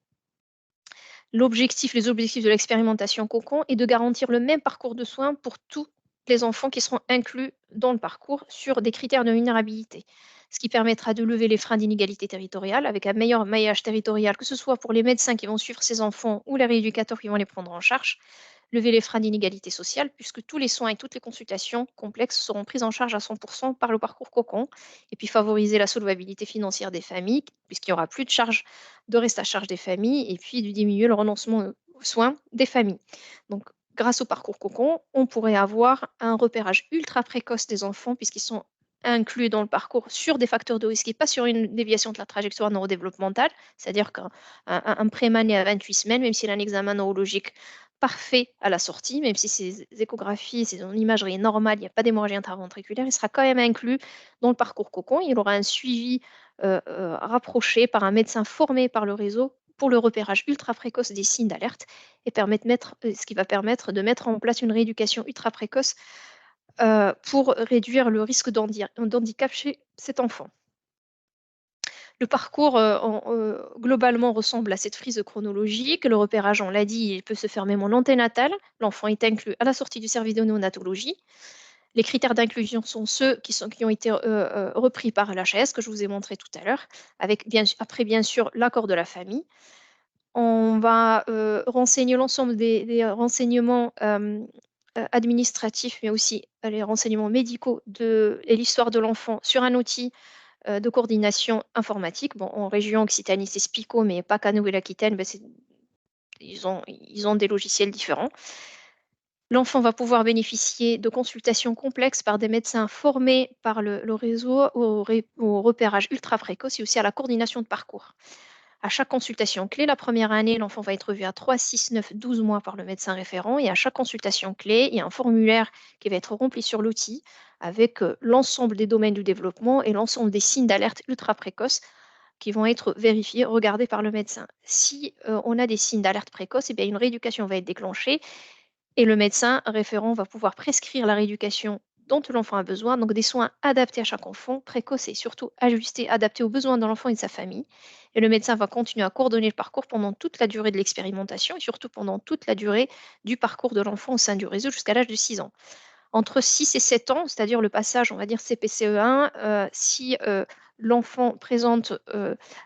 Les objectifs de l'expérimentation COCON est de garantir le même parcours de soins pour tous les enfants qui seront inclus dans le parcours sur des critères de vulnérabilité, ce qui permettra de lever les freins d'inégalité territoriale avec un meilleur maillage territorial, que ce soit pour les médecins qui vont suivre ces enfants ou les rééducateurs qui vont les prendre en charge, lever les freins d'inégalité sociale puisque tous les soins et toutes les consultations complexes seront prises en charge à 100% par le parcours COCON, et puis favoriser la solvabilité financière des familles puisqu'il n'y aura plus de charges de reste à charge des familles, et puis de diminuer le renoncement aux soins des familles. Donc, grâce au parcours COCON, on pourrait avoir un repérage ultra précoce des enfants puisqu'ils sont inclus dans le parcours sur des facteurs de risque et pas sur une déviation de la trajectoire neurodéveloppementale, c'est-à-dire qu'un prémat né à 28 semaines, même s'il a un examen neurologique parfait à la sortie, même si ses échographies, son imagerie est normale, il n'y a pas d'hémorragie intraventriculaire, il sera quand même inclus dans le parcours COCON. Il aura un suivi rapproché par un médecin formé par le réseau pour le repérage ultra précoce des signes d'alerte et ce qui va permettre de mettre en place une rééducation ultra précoce pour réduire le risque d'handicap chez cet enfant. Le parcours globalement ressemble à cette frise chronologique. Le repérage, on l'a dit, il peut se faire même en anténatal. L'enfant est inclus à la sortie du service de néonatologie. Les critères d'inclusion sont ceux qui ont été repris par l'HAS, que je vous ai montré tout à l'heure, avec après bien sûr l'accord de la famille. On va renseigner l'ensemble des renseignements administratifs, mais aussi les renseignements médicaux et l'histoire de l'enfant sur un outil de coordination informatique. Bon, en région Occitanie, c'est Spico, mais pas qu'à Nouvelle-Aquitaine, ben, ils ont des logiciels différents. L'enfant va pouvoir bénéficier de consultations complexes par des médecins formés par le réseau au repérage ultra précoce et aussi à la coordination de parcours. À chaque consultation clé, la première année, l'enfant va être vu à 3, 6, 9, 12 mois par le médecin référent. Et à chaque consultation clé, il y a un formulaire qui va être rempli sur l'outil avec l'ensemble des domaines du développement et l'ensemble des signes d'alerte ultra précoces qui vont être vérifiés, regardés par le médecin. Si on a des signes d'alerte précoce, eh bien, une rééducation va être déclenchée et le médecin référent va pouvoir prescrire la rééducation dont l'enfant a besoin, donc des soins adaptés à chaque enfant, précoces et surtout ajustés, adaptés aux besoins de l'enfant et de sa famille. Et le médecin va continuer à coordonner le parcours pendant toute la durée de l'expérimentation et surtout pendant toute la durée du parcours de l'enfant au sein du réseau jusqu'à l'âge de 6 ans. Entre 6 et 7 ans, c'est-à-dire le passage, on va dire CPCE1, si l'enfant présente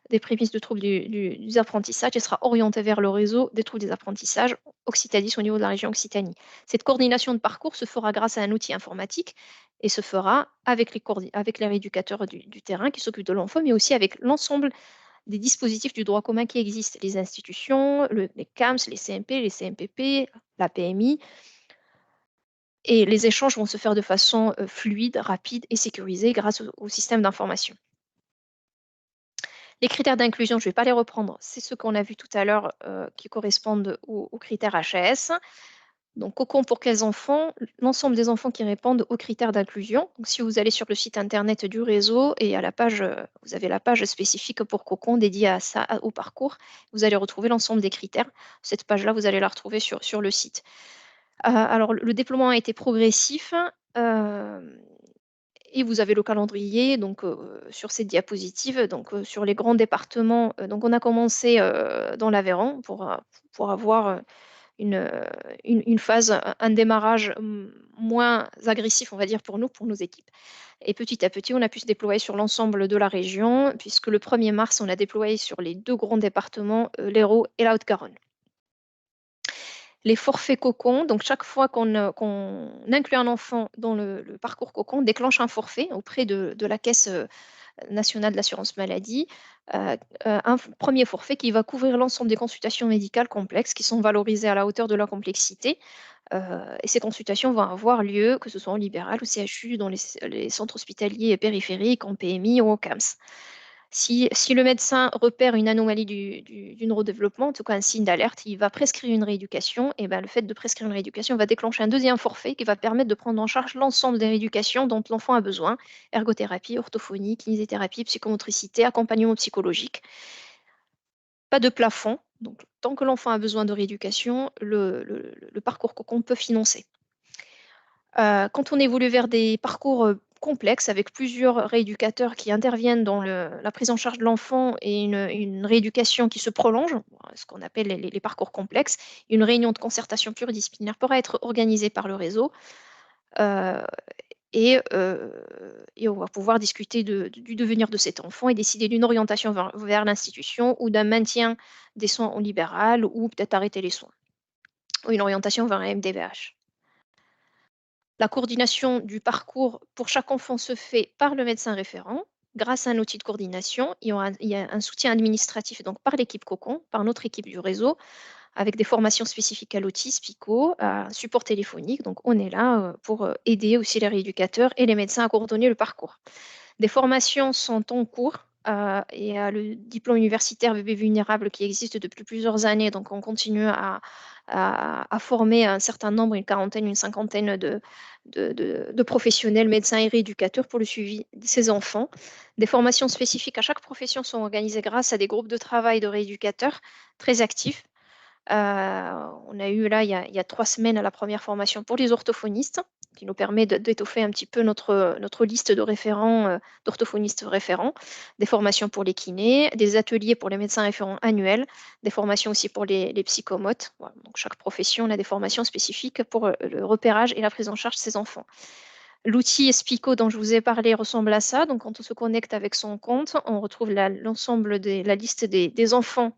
des prémices de troubles des apprentissages, il sera orienté vers le réseau des troubles des apprentissages Occitanie au niveau de la région Occitanie. Cette coordination de parcours se fera grâce à un outil informatique et se fera avec les rééducateurs du terrain qui s'occupent de l'enfant, mais aussi avec l'ensemble des dispositifs du droit commun qui existent, les institutions, les CAMS, les CMP, les CMPP, la PMI, et les échanges vont se faire de façon fluide, rapide et sécurisée grâce au système d'information. Les critères d'inclusion, je ne vais pas les reprendre, c'est ce qu'on a vu tout à l'heure qui correspondent aux critères HAS. Donc, Cocon pour quels enfants? L'ensemble des enfants qui répondent aux critères d'inclusion. Donc, si vous allez sur le site internet du réseau et à la page, vous avez la page spécifique pour Cocon dédiée à ça, au parcours, vous allez retrouver l'ensemble des critères. Cette page-là, vous allez la retrouver sur le site. Alors, le déploiement a été progressif et vous avez le calendrier donc, sur cette diapositive. Donc, sur les grands départements, donc on a commencé dans l'Aveyron pour avoir une phase, un démarrage moins agressif, on va dire, pour nous, pour nos équipes. Et petit à petit, on a pu se déployer sur l'ensemble de la région, puisque le 1er mars, on a déployé sur les 2 grands départements, l'Hérault et la Haute-Garonne. Les forfaits cocon, donc chaque fois qu'on inclut un enfant dans le parcours cocon, on déclenche un forfait auprès de la Caisse nationale de l'assurance maladie, un premier forfait qui va couvrir l'ensemble des consultations médicales complexes qui sont valorisées à la hauteur de leur complexité. Et ces consultations vont avoir lieu, que ce soit en libéral ou CHU, dans les centres hospitaliers périphériques, en PMI ou en CAMS. Si le médecin repère une anomalie du neurodéveloppement, en tout cas un signe d'alerte, il va prescrire une rééducation. Et ben, le fait de prescrire une rééducation va déclencher un deuxième forfait qui va permettre de prendre en charge l'ensemble des rééducations dont l'enfant a besoin: ergothérapie, orthophonie, kinésithérapie, psychomotricité, accompagnement psychologique. Pas de plafond, donc tant que l'enfant a besoin de rééducation, le parcours cocon peut financer. Quand on évolue vers des parcours complexes avec plusieurs rééducateurs qui interviennent dans la prise en charge de l'enfant et une rééducation qui se prolonge, ce qu'on appelle les parcours complexes, une réunion de concertation pluridisciplinaire pourra être organisée par le réseau. Et on va pouvoir discuter du devenir de cet enfant et décider d'une orientation vers l'institution ou d'un maintien des soins en libéral ou peut-être arrêter les soins ou une orientation vers un MDVH. La coordination du parcours pour chaque enfant se fait par le médecin référent grâce à un outil de coordination. Il y a un soutien administratif donc par l'équipe Cocon, par notre équipe du réseau, avec des formations spécifiques à l'autisme, PICO, un support téléphonique. Donc, on est là pour aider aussi les rééducateurs et les médecins à coordonner le parcours. Des formations sont en cours et le diplôme universitaire bébé vulnérable qui existe depuis plusieurs années. Donc, on continue à former un certain nombre, une quarantaine, une cinquantaine de professionnels, médecins et rééducateurs pour le suivi de ces enfants. Des formations spécifiques à chaque profession sont organisées grâce à des groupes de travail de rééducateurs très actifs. On a eu là, il y a 3 semaines, la première formation pour les orthophonistes, qui nous permet d'étoffer un petit peu notre liste de référents, d'orthophonistes référents, des formations pour les kinés, des ateliers pour les médecins référents annuels, des formations aussi pour les psychomotes. Voilà, donc chaque profession a des formations spécifiques pour le repérage et la prise en charge de ces enfants. L'outil Spico dont je vous ai parlé ressemble à ça. Donc, quand on se connecte avec son compte, on retrouve l'ensemble de la liste des enfants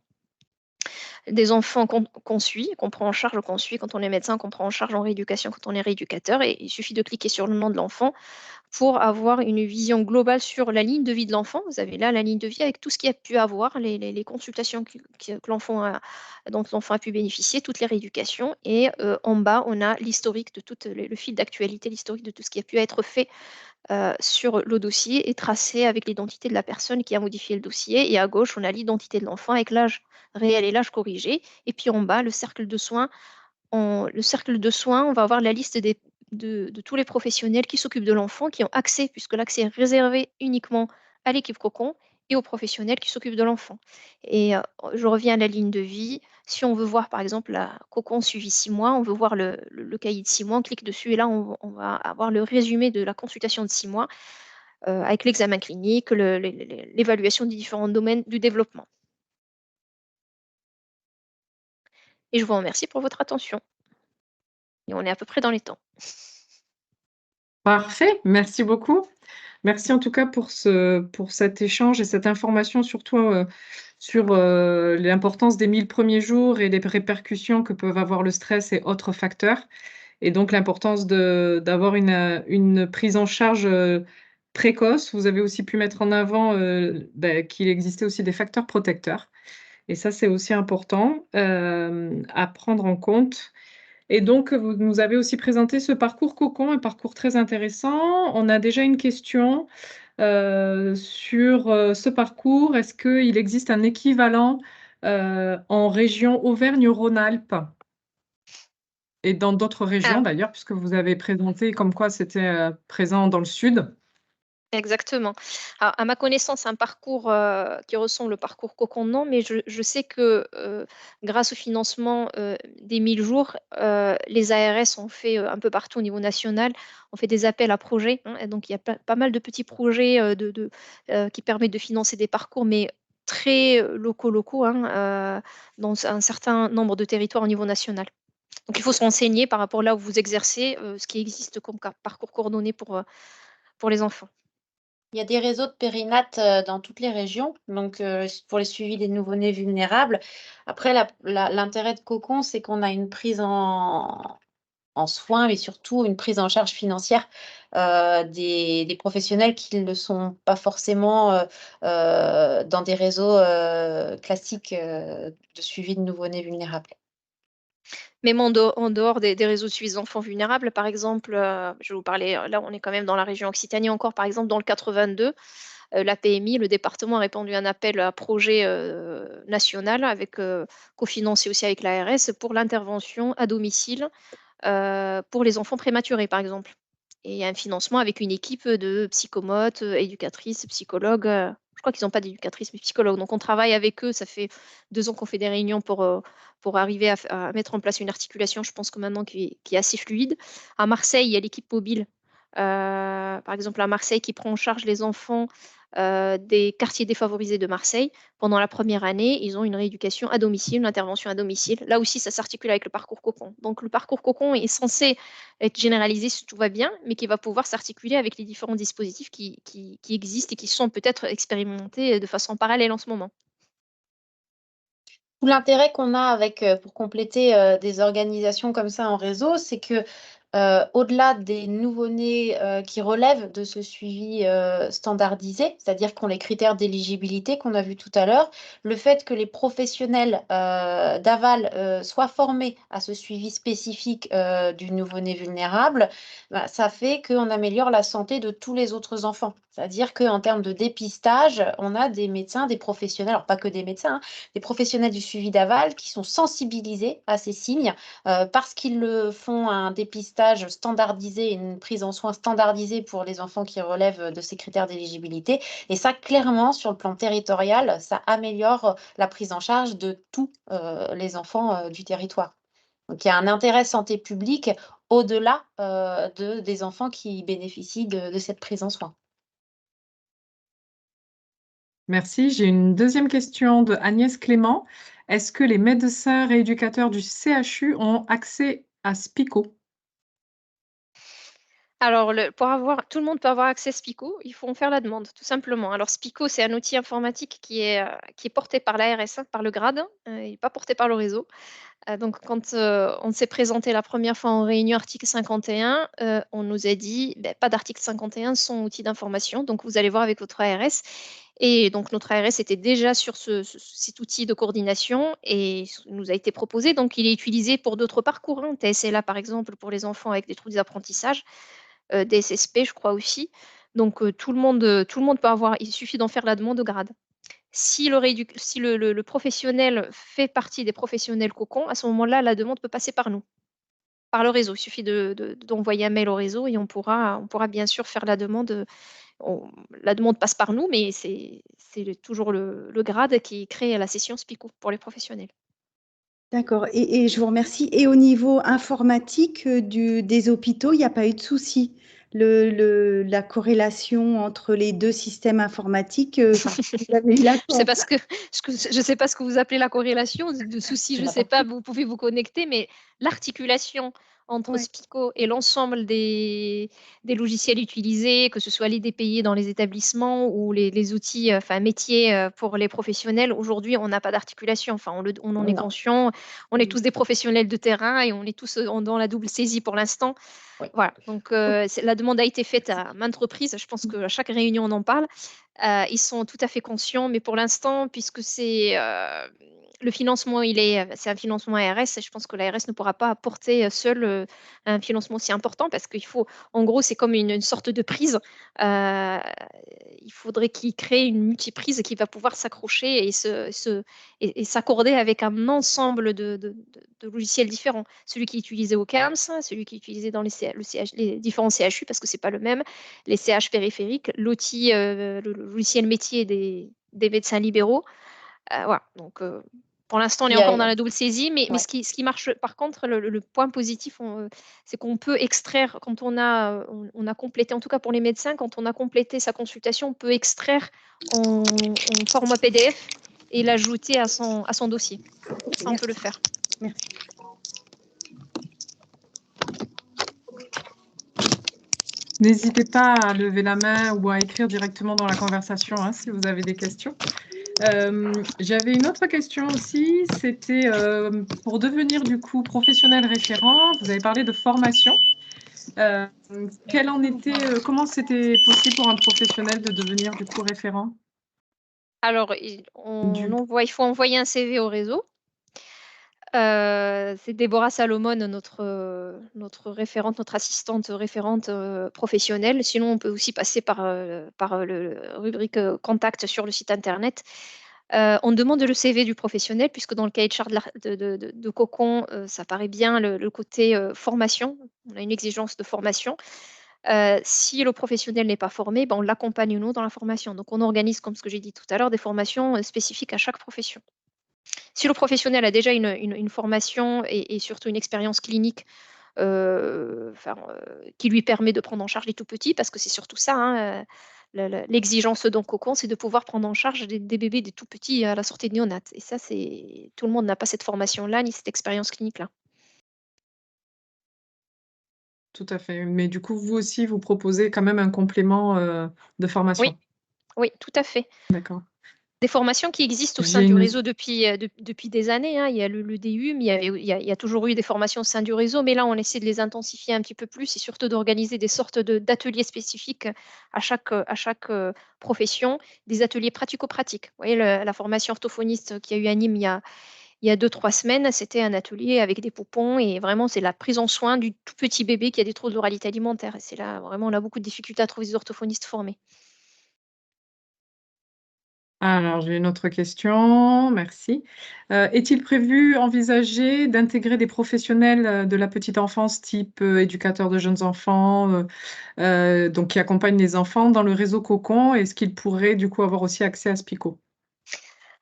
Des enfants qu'on suit, qu'on prend en charge, qu'on suit quand on est médecin, qu'on prend en charge en rééducation quand on est rééducateur. Et il suffit de cliquer sur le nom de l'enfant pour avoir une vision globale sur la ligne de vie de l'enfant. Vous avez là la ligne de vie avec tout ce qu'il y a pu avoir, les consultations que dont l'enfant a pu bénéficier, toutes les rééducations. Et en bas, on a l'historique de tout le fil d'actualité, l'historique de tout ce qui a pu être fait sur le dossier est tracé avec l'identité de la personne qui a modifié le dossier. Et à gauche, on a l'identité de l'enfant avec l'âge réel et l'âge corrigé. Et puis en bas, le cercle de soins. Le cercle de soins, on va avoir la liste de tous les professionnels qui s'occupent de l'enfant, qui ont accès, puisque l'accès est réservé uniquement à l'équipe Cocon et aux professionnels qui s'occupent de l'enfant. Et je reviens à la ligne de vie. Si on veut voir, par exemple, la Cocon suivi 6 mois, on veut voir le cahier de 6 mois, on clique dessus et là, on va avoir le résumé de la consultation de 6 mois avec l'examen clinique, l'évaluation des différents domaines du développement. Et je vous remercie pour votre attention. Et on est à peu près dans les temps. Parfait, merci beaucoup. Merci en tout cas pour cet échange et cette information, surtout sur l'importance des 1000 premiers jours et les répercussions que peuvent avoir le stress et autres facteurs. Et donc l'importance d'avoir une prise en charge précoce. Vous avez aussi pu mettre en avant qu'il existait aussi des facteurs protecteurs. Et ça, c'est aussi important à prendre en compte. Et donc, vous nous avez aussi présenté ce parcours Cocon, un parcours très intéressant. On a déjà une question sur ce parcours. Est-ce qu'il existe un équivalent en région Auvergne-Rhône-Alpes et dans d'autres régions Ah, d'ailleurs, puisque vous avez présenté comme quoi c'était présent dans le sud? exactement. Alors, à ma connaissance, un parcours qui ressemble au parcours Cocon, non, mais je sais que grâce au financement des 1000 jours, les ARS ont fait un peu partout au niveau national, ont fait des appels à projets, hein, et donc il y a pas mal de petits projets qui permettent de financer des parcours, mais très locaux, hein, dans un certain nombre de territoires au niveau national. Donc il faut se renseigner par rapport là où vous exercez, ce qui existe comme parcours coordonné pour les enfants. Il y a des réseaux de périnat dans toutes les régions, donc pour les suivis des nouveau-nés vulnérables. Après, l'intérêt de Cocon, c'est qu'on a une prise en soins, mais surtout une prise en charge financière des professionnels qui ne le sont pas forcément dans des réseaux classiques de suivi de nouveau-nés vulnérables. Même en dehors des réseaux de suivi des enfants vulnérables, par exemple, je vais vous parler, là on est quand même dans la région Occitanie encore, par exemple dans le 82, la PMI, le département a répandu un appel à projet national avec cofinancé aussi avec l'ARS pour l'intervention à domicile pour les enfants prématurés, par exemple. Et il y a un financement avec une équipe de psychomotes, éducatrices, psychologues. Je crois qu'ils n'ont pas d'éducatrices, mais psychologues. Donc on travaille avec eux. Ça fait 2 ans qu'on fait des réunions pour arriver à mettre en place une articulation, je pense que maintenant qui est assez fluide. À Marseille, il y a l'équipe mobile. Par exemple, à Marseille, qui prend en charge les enfants des quartiers défavorisés de Marseille. Pendant la première année, ils ont une rééducation à domicile, une intervention à domicile. Là aussi, ça s'articule avec le parcours Cocon. Donc, le parcours Cocon est censé être généralisé si tout va bien, mais qui va pouvoir s'articuler avec les différents dispositifs qui existent et qui sont peut-être expérimentés de façon parallèle en ce moment. Tout l'intérêt qu'on a avec, pour compléter des organisations comme ça en réseau, c'est que au-delà des nouveau-nés qui relèvent de ce suivi standardisé, c'est-à-dire qu'on les critères d'éligibilité qu'on a vu tout à l'heure, le fait que les professionnels d'aval soient formés à ce suivi spécifique du nouveau-né vulnérable, bah, ça fait qu'on améliore la santé de tous les autres enfants. C'est-à-dire qu'en termes de dépistage, on a des médecins, des professionnels, alors pas que des médecins, hein, des professionnels du suivi d'aval qui sont sensibilisés à ces signes parce qu'ils le font un dépistage standardisé, une prise en soins standardisée pour les enfants qui relèvent de ces critères d'éligibilité. Et ça, clairement, sur le plan territorial, ça améliore la prise en charge de tous les enfants du territoire. Donc, il y a un intérêt santé publique au-delà des enfants qui bénéficient de cette prise en soins. Merci. J'ai une deuxième question de Agnès Clément. Est-ce que les médecins rééducateurs du CHU ont accès à SPICO? Alors, tout le monde peut avoir accès à Spico, il faut en faire la demande, tout simplement. Alors, Spico, c'est un outil informatique qui est porté par l'ARS, par le grade, il n'est pas porté par le réseau. Donc, quand on s'est présenté la première fois en réunion article 51, on nous a dit ben, pas d'article 51 sans outil d'information. Donc, vous allez voir avec votre ARS. Et donc, notre ARS était déjà sur cet outil de coordination et il nous a été proposé. Donc, il est utilisé pour d'autres parcours, hein. TSLA, par exemple, pour les enfants avec des troubles d'apprentissage, DSSP, je crois aussi. Donc, tout le monde peut avoir, il suffit d'en faire la demande au grade. Si le professionnel fait partie des professionnels cocon, à ce moment-là, la demande peut passer par nous, par le réseau. Il suffit d'envoyer un mail au réseau et on pourra bien sûr faire la demande. La demande passe par nous, mais c'est toujours le grade qui crée la session SPICO pour les professionnels. D'accord, et je vous remercie. Et au niveau informatique des hôpitaux, il n'y a pas eu de souci. La corrélation entre les deux systèmes informatiques, vous avez eu la Je sais chance. pas je sais pas ce que vous appelez la corrélation de soucis, je sais pas, vous pouvez vous connecter, mais l'articulation entre Ouais. Spico et l'ensemble des logiciels utilisés, que ce soit les DPI dans les établissements ou les outils, enfin métiers pour les professionnels, aujourd'hui, on n'a pas d'articulation. Enfin, on en est Non. conscient. On est tous des professionnels de terrain et on est tous dans la double saisie pour l'instant. Oui. Voilà. Donc, la demande a été faite à maintes reprises. Je pense qu'à chaque réunion, on en parle. Ils sont tout à fait conscients, mais pour l'instant, puisque le financement, c'est un financement ARS, et je pense que l'ARS ne pourra pas apporter seul un financement si important parce qu'il faut, en gros, c'est comme une sorte de prise. Euh, il faudrait qu'il crée une multiprise qui va pouvoir s'accrocher et s'accorder avec un ensemble de logiciels différents. Celui qui est utilisé au CAMS, celui qui est utilisé dans les différents CHU, parce que c'est pas le même, les CH périphériques, l'outil, le logiciel métier des médecins libéraux. Voilà. Donc, pour l'instant, on est encore dans la double saisie, mais Ouais. ce qui marche, par contre, le point positif, c'est qu'on peut extraire, quand on a complété, en tout cas pour les médecins, quand on a complété sa consultation, on peut extraire en format PDF et l'ajouter à son dossier. Ça, on peut le faire. Merci. N'hésitez pas à lever la main ou à écrire directement dans la conversation hein, si vous avez des questions. J'avais une autre question aussi, c'était pour devenir du coup professionnel référent, vous avez parlé de formation. Comment c'était possible pour un professionnel de devenir du coup référent? Alors, il faut envoyer un CV au réseau. C'est Déborah Salomon, notre référente, notre assistante référente professionnelle. Sinon, on peut aussi passer par le rubrique contact sur le site internet. On demande le CV du professionnel, puisque dans le cahier de charge de Cocon, ça paraît bien le côté formation. On a une exigence de formation. Si le professionnel n'est pas formé, ben, on l'accompagne nous dans la formation. Donc, on organise, comme ce que j'ai dit tout à l'heure, des formations spécifiques à chaque profession. Si le professionnel a déjà une formation et surtout une expérience clinique qui lui permet de prendre en charge les tout petits, parce que c'est surtout ça, hein, l'exigence dans Cocon, c'est de pouvoir prendre en charge des bébés, des tout petits à la sortie de néonat. Et ça, tout le monde n'a pas cette formation-là, ni cette expérience clinique-là. Tout à fait. Mais du coup, vous aussi, vous proposez quand même un complément de formation. Oui, oui, tout à fait. D'accord. Des formations qui existent au sein J'ai du une... réseau depuis des années, hein. Il y a le DUM, il y a toujours eu des formations au sein du réseau, mais là, on essaie de les intensifier un petit peu plus et surtout d'organiser des sortes d'ateliers spécifiques à chaque profession, des ateliers pratico-pratiques. Vous voyez, la formation orthophoniste qu'il y a eu à Nîmes il y a 2-3 semaines, c'était un atelier avec des poupons et vraiment, c'est la prise en soin du tout petit bébé qui a des troubles d'oralité alimentaire. Et c'est là, vraiment, on a beaucoup de difficultés à trouver des orthophonistes formés. Alors, j'ai une autre question. Merci. Est-il prévu, envisager d'intégrer des professionnels de la petite enfance, type éducateurs de jeunes enfants, donc qui accompagnent les enfants dans le réseau Cocon? Est-ce qu'ils pourraient du coup avoir aussi accès à Spico?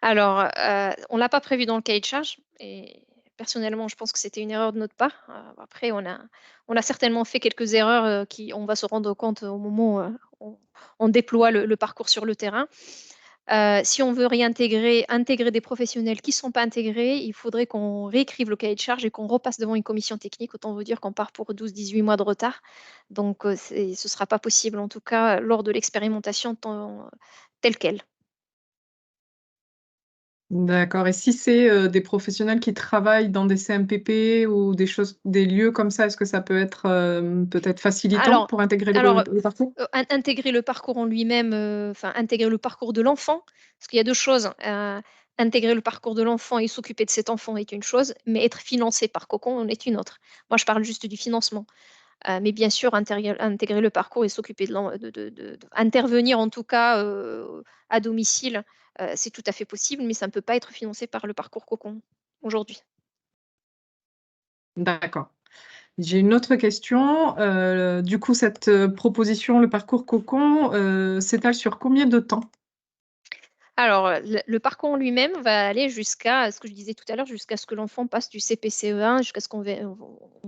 Alors, on ne l'a pas prévu dans le cahier de charge et personnellement, je pense que c'était une erreur de notre part. Après, on a certainement fait quelques erreurs on va se rendre compte au moment où on déploie le parcours sur le terrain. Si on veut intégrer des professionnels qui ne sont pas intégrés, il faudrait qu'on réécrive le cahier de charge et qu'on repasse devant une commission technique. Autant vous dire qu'on part pour 12-18 mois de retard. Donc, ce ne sera pas possible, en tout cas, lors de l'expérimentation telle qu'elle. D'accord. Et si c'est des professionnels qui travaillent dans des CMPP ou des lieux comme ça, est-ce que ça peut être peut-être facilitant Alors, pour intégrer alors, le parcours? intégrer le parcours en lui-même, intégrer le parcours de l'enfant, parce qu'il y a deux choses. Intégrer le parcours de l'enfant et s'occuper de cet enfant est une chose, mais être financé par Cocon en est une autre. Moi, je parle juste du financement. Mais bien sûr, intégrer le parcours et s'occuper intervenir en tout cas à domicile, c'est tout à fait possible, mais ça ne peut pas être financé par le parcours Cocon aujourd'hui. D'accord. J'ai une autre question. Du coup, cette proposition, le parcours Cocon, s'étale sur combien de temps? Alors, le parcours en lui-même va aller jusqu'à ce que je disais tout à l'heure, jusqu'à ce que l'enfant passe du CPCE1, jusqu'à ce qu'on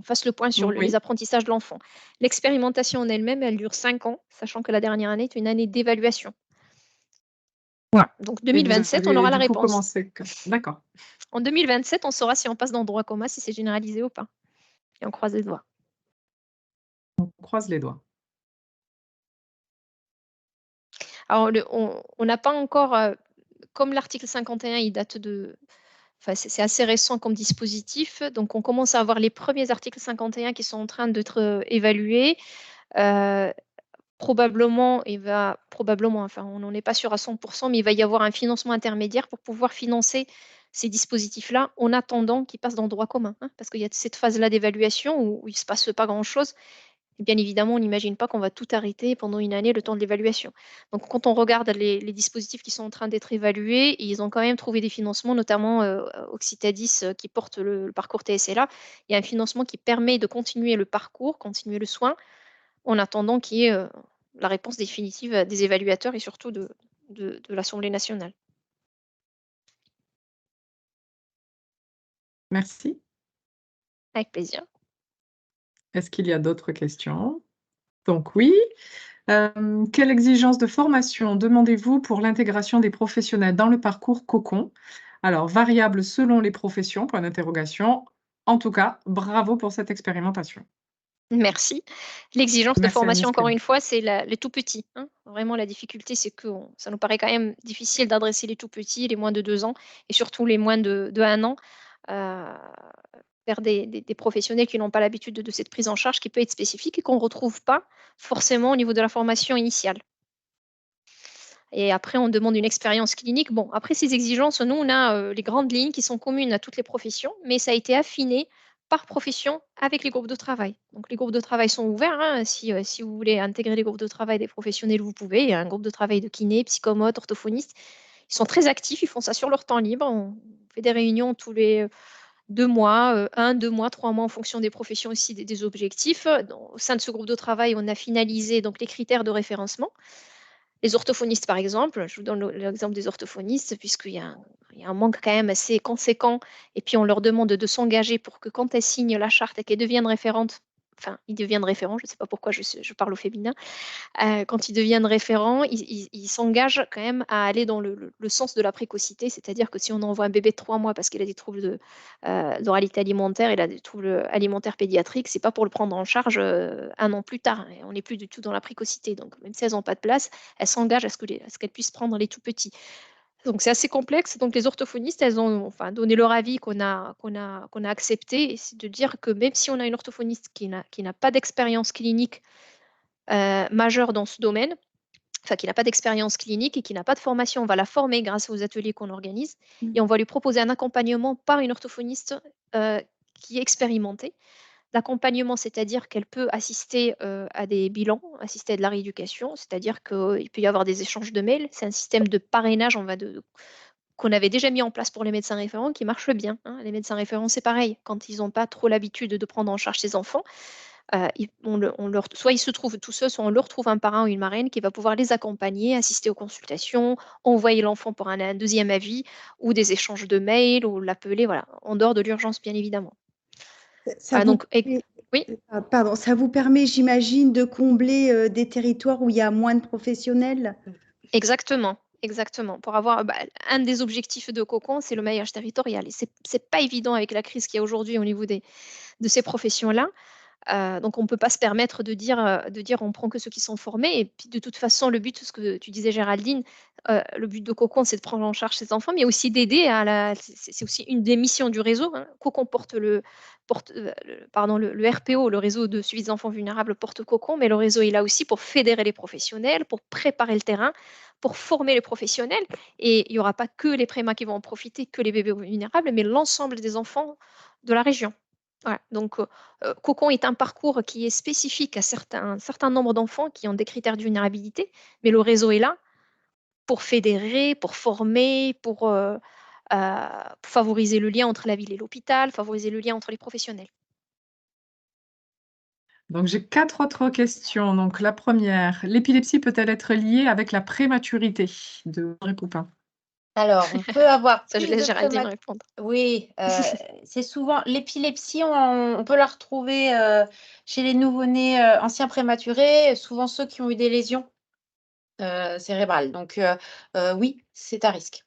fasse le point sur les Oui. apprentissages de l'enfant. L'expérimentation en elle-même, elle dure 5 ans, sachant que la dernière année est une année d'évaluation. Voilà. Donc Et vous 2027, on avez aura la du coup réponse. commencé. D'accord. En 2027, on saura si on passe dans le droit commun, si c'est généralisé ou pas. Et on croise les doigts. On croise les doigts. Alors, on n'a pas encore, comme l'article 51, il date de... Enfin, c'est assez récent comme dispositif, donc on commence à avoir les premiers articles 51 qui sont en train d'être évalués. Probablement, enfin, on n'en est pas sûr à 100%, mais il va y avoir un financement intermédiaire pour pouvoir financer ces dispositifs-là en attendant qu'ils passent dans le droit commun, hein, parce qu'il y a cette phase-là d'évaluation où il ne se passe pas grand-chose. Et bien évidemment, on n'imagine pas qu'on va tout arrêter pendant une année le temps de l'évaluation. Donc, quand on regarde les dispositifs qui sont en train d'être évalués, ils ont quand même trouvé des financements, notamment Occitadis qui porte le parcours TSLA. Il y a un financement qui permet de continuer le parcours, continuer le soin, en attendant qu'il y ait la réponse définitive des évaluateurs et surtout de l'Assemblée nationale. Merci. Avec plaisir. Est-ce qu'il y a d'autres questions? Donc oui. Quelle exigence de formation demandez-vous pour l'intégration des professionnels dans le parcours Cocon? Alors, variable selon les professions, point d'interrogation. En tout cas, bravo pour cette expérimentation. Merci. L'exigence de Merci formation, Agnès encore Clément. une fois, c'est les tout petits, hein. Vraiment, la difficulté, c'est que ça nous paraît quand même difficile d'adresser les tout petits, les moins de 2 ans, et surtout les moins de 1 an, vers des professionnels qui n'ont pas l'habitude de cette prise en charge qui peut être spécifique et qu'on ne retrouve pas forcément au niveau de la formation initiale. Et après, on demande une expérience clinique. Bon, après ces exigences, nous, on a les grandes lignes qui sont communes à toutes les professions, mais ça a été affiné par profession avec les groupes de travail. Donc, les groupes de travail sont ouverts, hein. Si vous voulez intégrer les groupes de travail des professionnels, vous pouvez. Il y a un groupe de travail de kinés, psychomotes, orthophonistes. Ils sont très actifs, ils font ça sur leur temps libre. On fait des réunions tous les 2 mois, 1, 2 mois, 3 mois en fonction des professions aussi, des objectifs. Au sein de ce groupe de travail, on a finalisé donc, les critères de référencement. Les orthophonistes, par exemple, je vous donne l'exemple des orthophonistes, puisqu'il y a un manque quand même assez conséquent, et puis on leur demande de s'engager pour que quand elles signent la charte et qu'elles deviennent référentes, enfin, ils deviennent référents, je ne sais pas pourquoi je parle au féminin, quand ils deviennent référents, ils s'engagent quand même à aller dans le sens de la précocité, c'est-à-dire que si on envoie un bébé de 3 mois parce qu'il a des troubles d'oralité alimentaire, il a des troubles alimentaires pédiatriques, c'est pas pour le prendre en charge 1 an plus tard, hein, on n'est plus du tout dans la précocité. Donc, même si elles n'ont pas de place, elles s'engagent à ce qu'elles puissent prendre les tout petits. Donc, c'est assez complexe. Donc, les orthophonistes, elles ont donné leur avis qu'on a accepté, et c'est de dire que même si on a une orthophoniste qui n'a pas d'expérience clinique majeure dans ce domaine, enfin qui n'a pas d'expérience clinique et qui n'a pas de formation, on va la former grâce aux ateliers qu'on organise et on va lui proposer un accompagnement par une orthophoniste qui est expérimentée. L'accompagnement, c'est-à-dire qu'elle peut assister à des bilans, assister à de la rééducation, c'est-à-dire qu'il peut y avoir des échanges de mails. C'est un système de parrainage qu'on avait déjà mis en place pour les médecins référents qui marche bien, hein. Les médecins référents, c'est pareil. Quand ils n'ont pas trop l'habitude de prendre en charge ces enfants, soit ils se trouvent tout seuls, soit on leur trouve un parrain ou une marraine qui va pouvoir les accompagner, assister aux consultations, envoyer l'enfant pour un deuxième avis ou des échanges de mails ou l'appeler, voilà, en dehors de l'urgence, bien évidemment. Ça vous permet, oui. Pardon, ça vous permet, j'imagine, de combler des territoires où il y a moins de professionnels? Exactement. Exactement. Pour avoir, un des objectifs de Cocon, c'est le maillage territorial et c'est pas évident avec la crise qu'il y a aujourd'hui au niveau de ces professions-là. Donc on ne peut pas se permettre de dire on prend que ceux qui sont formés. Et puis de toute façon, le but, ce que tu disais Géraldine, le but de Cocon, c'est de prendre en charge ces enfants, mais aussi d'aider c'est aussi une des missions du réseau, hein. Cocon le RPO, le réseau de suivi des enfants vulnérables porte Cocon, mais le réseau est là aussi pour fédérer les professionnels, pour préparer le terrain, pour former les professionnels. Et il n'y aura pas que les prémas qui vont en profiter, que les bébés vulnérables, mais l'ensemble des enfants de la région. Ouais, donc, Cocon est un parcours qui est spécifique à un certain nombre d'enfants qui ont des critères de vulnérabilité, mais le réseau est là pour fédérer, pour former, pour favoriser le lien entre la ville et l'hôpital, favoriser le lien entre les professionnels. Donc, j'ai 4 autres questions. Donc, la première, l'épilepsie peut-elle être liée avec la prématurité de Audrey Poupin? Alors, on peut avoir Ça, je plus laisse de Géraldine prémat répondre. oui, c'est souvent l'épilepsie, on peut la retrouver, chez les nouveau-nés, anciens prématurés, souvent ceux qui ont eu des lésions, cérébrales. Donc, oui, c'est à risque.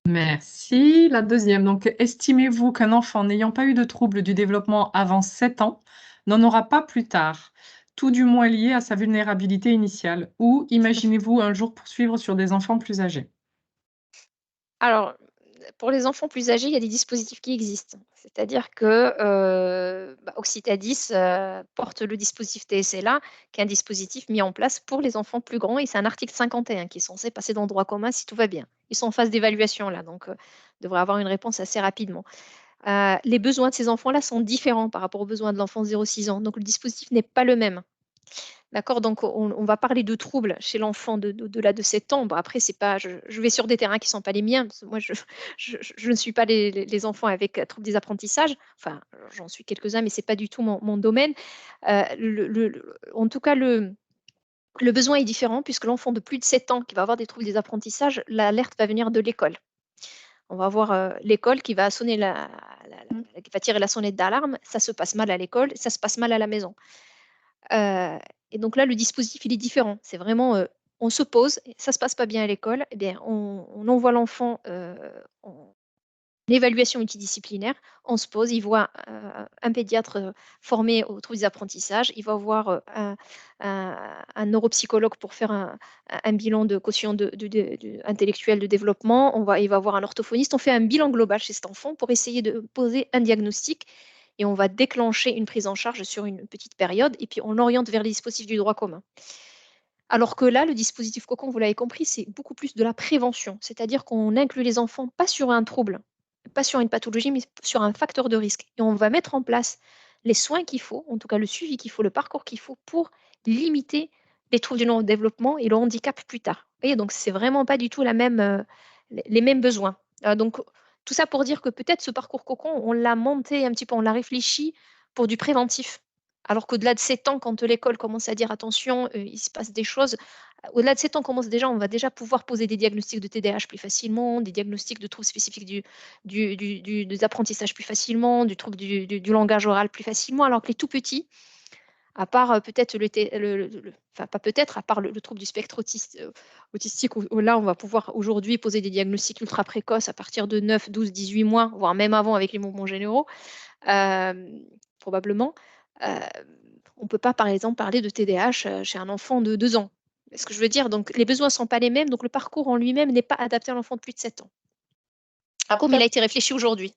Merci. La deuxième, donc, estimez-vous qu'un enfant n'ayant pas eu de troubles du développement avant 7 ans n'en aura pas plus tard, tout du moins lié à sa vulnérabilité initiale? Ou imaginez-vous un jour poursuivre sur des enfants plus âgés? Alors, pour les enfants plus âgés, il y a des dispositifs qui existent. C'est-à-dire que, Oxytadis, porte le dispositif TSLA, qui est un dispositif mis en place pour les enfants plus grands et c'est un article 51 qui est censé passer dans le droit commun si tout va bien. Ils sont en phase d'évaluation là, donc devraient avoir une réponse assez rapidement. Les besoins de ces enfants-là sont différents par rapport aux besoins de l'enfant 0-6 ans, donc le dispositif n'est pas le même. D'accord, donc on va parler de troubles chez l'enfant au-delà de 7 ans. Bon, après, c'est pas, je vais sur des terrains qui ne sont pas les miens, parce que moi, je ne suis pas les enfants avec troubles des apprentissages. Enfin, j'en suis quelques-uns, mais ce n'est pas du tout mon domaine. En tout cas, le besoin est différent, puisque l'enfant de plus de 7 ans qui va avoir des troubles des apprentissages, l'alerte va venir de l'école. On va avoir l'école qui va sonner qui va tirer la sonnette d'alarme. Ça se passe mal à l'école, ça se passe mal à la maison. Et donc là, le dispositif, il est différent. C'est vraiment, on se pose, ça se passe pas bien à l'école, eh bien, on envoie l'enfant en évaluation multidisciplinaire. On se pose, il voit un pédiatre formé aux troubles des apprentissages, il va voir un neuropsychologue pour faire un bilan de quotient intellectuel de développement. Il va voir un orthophoniste. On fait un bilan global chez cet enfant pour essayer de poser un diagnostic et on va déclencher une prise en charge sur une petite période et puis on l'oriente vers les dispositifs du droit commun. Alors que là, le dispositif Cocon, vous l'avez compris, c'est beaucoup plus de la prévention, c'est-à-dire qu'on inclut les enfants pas sur un trouble, pas sur une pathologie, mais sur un facteur de risque. Et on va mettre en place les soins qu'il faut, en tout cas le suivi qu'il faut, le parcours qu'il faut pour limiter les troubles du neurodéveloppement et le handicap plus tard. Vous voyez, donc c'est vraiment pas du tout les mêmes besoins. Donc tout ça pour dire que peut-être ce parcours Cocon, on l'a monté un petit peu, on l'a réfléchi pour du préventif. Alors qu'au-delà de 7 ans, quand l'école commence à dire attention, il se passe des choses, au-delà de 7 ans, on va déjà pouvoir poser des diagnostics de TDAH plus facilement, des diagnostics de troubles spécifiques des apprentissages plus facilement, du trouble du langage oral plus facilement, alors que les tout petits, à part peut-être enfin pas peut-être, à part le trouble du spectre autistique, où là on va pouvoir aujourd'hui poser des diagnostics ultra précoces à partir de 9, 12, 18 mois, voire même avant avec les mouvements généraux, probablement. On ne peut pas, par exemple, parler de TDAH chez un enfant de 2 ans. C'est ce que je veux dire. Donc, les besoins ne sont pas les mêmes. Donc, le parcours en lui-même n'est pas adapté à l'enfant de plus de 7 ans, comme il Après, a été réfléchi aujourd'hui.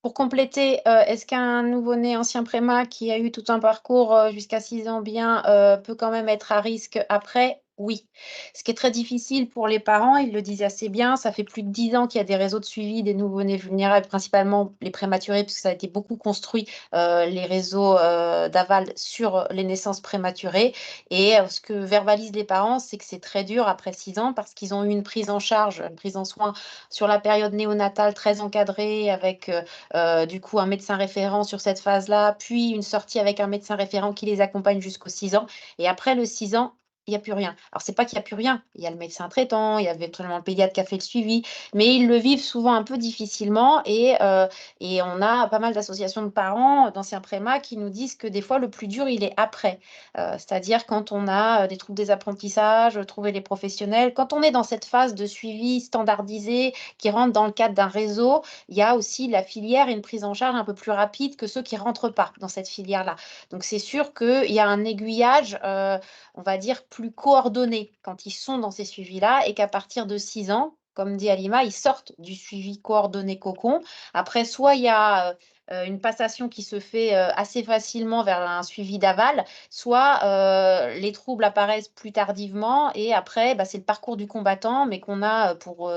pour compléter, est-ce qu'un nouveau-né ancien préma qui a eu tout un parcours, jusqu'à 6 ans bien, peut quand même être à risque après? Oui. Ce qui est très difficile pour les parents, ils le disent assez bien, ça fait plus de 10 ans qu'il y a des réseaux de suivi des nouveau-nés vulnérables, principalement les prématurés, puisque ça a été beaucoup construit, les réseaux, d'aval sur les naissances prématurées et ce que verbalisent les parents, c'est que c'est très dur après 6 ans parce qu'ils ont eu une prise en charge, une prise en soin sur la période néonatale très encadrée avec, du coup, un médecin référent sur cette phase-là, puis une sortie avec un médecin référent qui les accompagne jusqu'aux 6 ans. Et après le 6 ans, il n'y a plus rien. Alors, c'est pas qu'il n'y a plus rien. Il y a le médecin traitant, il y a éventuellement le pédiatre qui a fait le suivi, mais ils le vivent souvent un peu difficilement et on a pas mal d'associations de parents, d'anciens prémas, qui nous disent que des fois, le plus dur, il est après. C'est-à-dire quand on a des troubles des apprentissages, trouver les professionnels. Quand on est dans cette phase de suivi standardisé qui rentre dans le cadre d'un réseau, il y a aussi la filière et une prise en charge un peu plus rapide que ceux qui ne rentrent pas dans cette filière-là. Donc, c'est sûr qu'il y a un aiguillage, on va dire, plus coordonné quand ils sont dans ces suivis-là et qu'à partir de 6 ans, comme dit Halima, ils sortent du suivi coordonné cocon. Après, soit il y a une passation qui se fait assez facilement vers un suivi d'aval, soit les troubles apparaissent plus tardivement et après, bah, c'est le parcours du combattant, mais qu'on a pour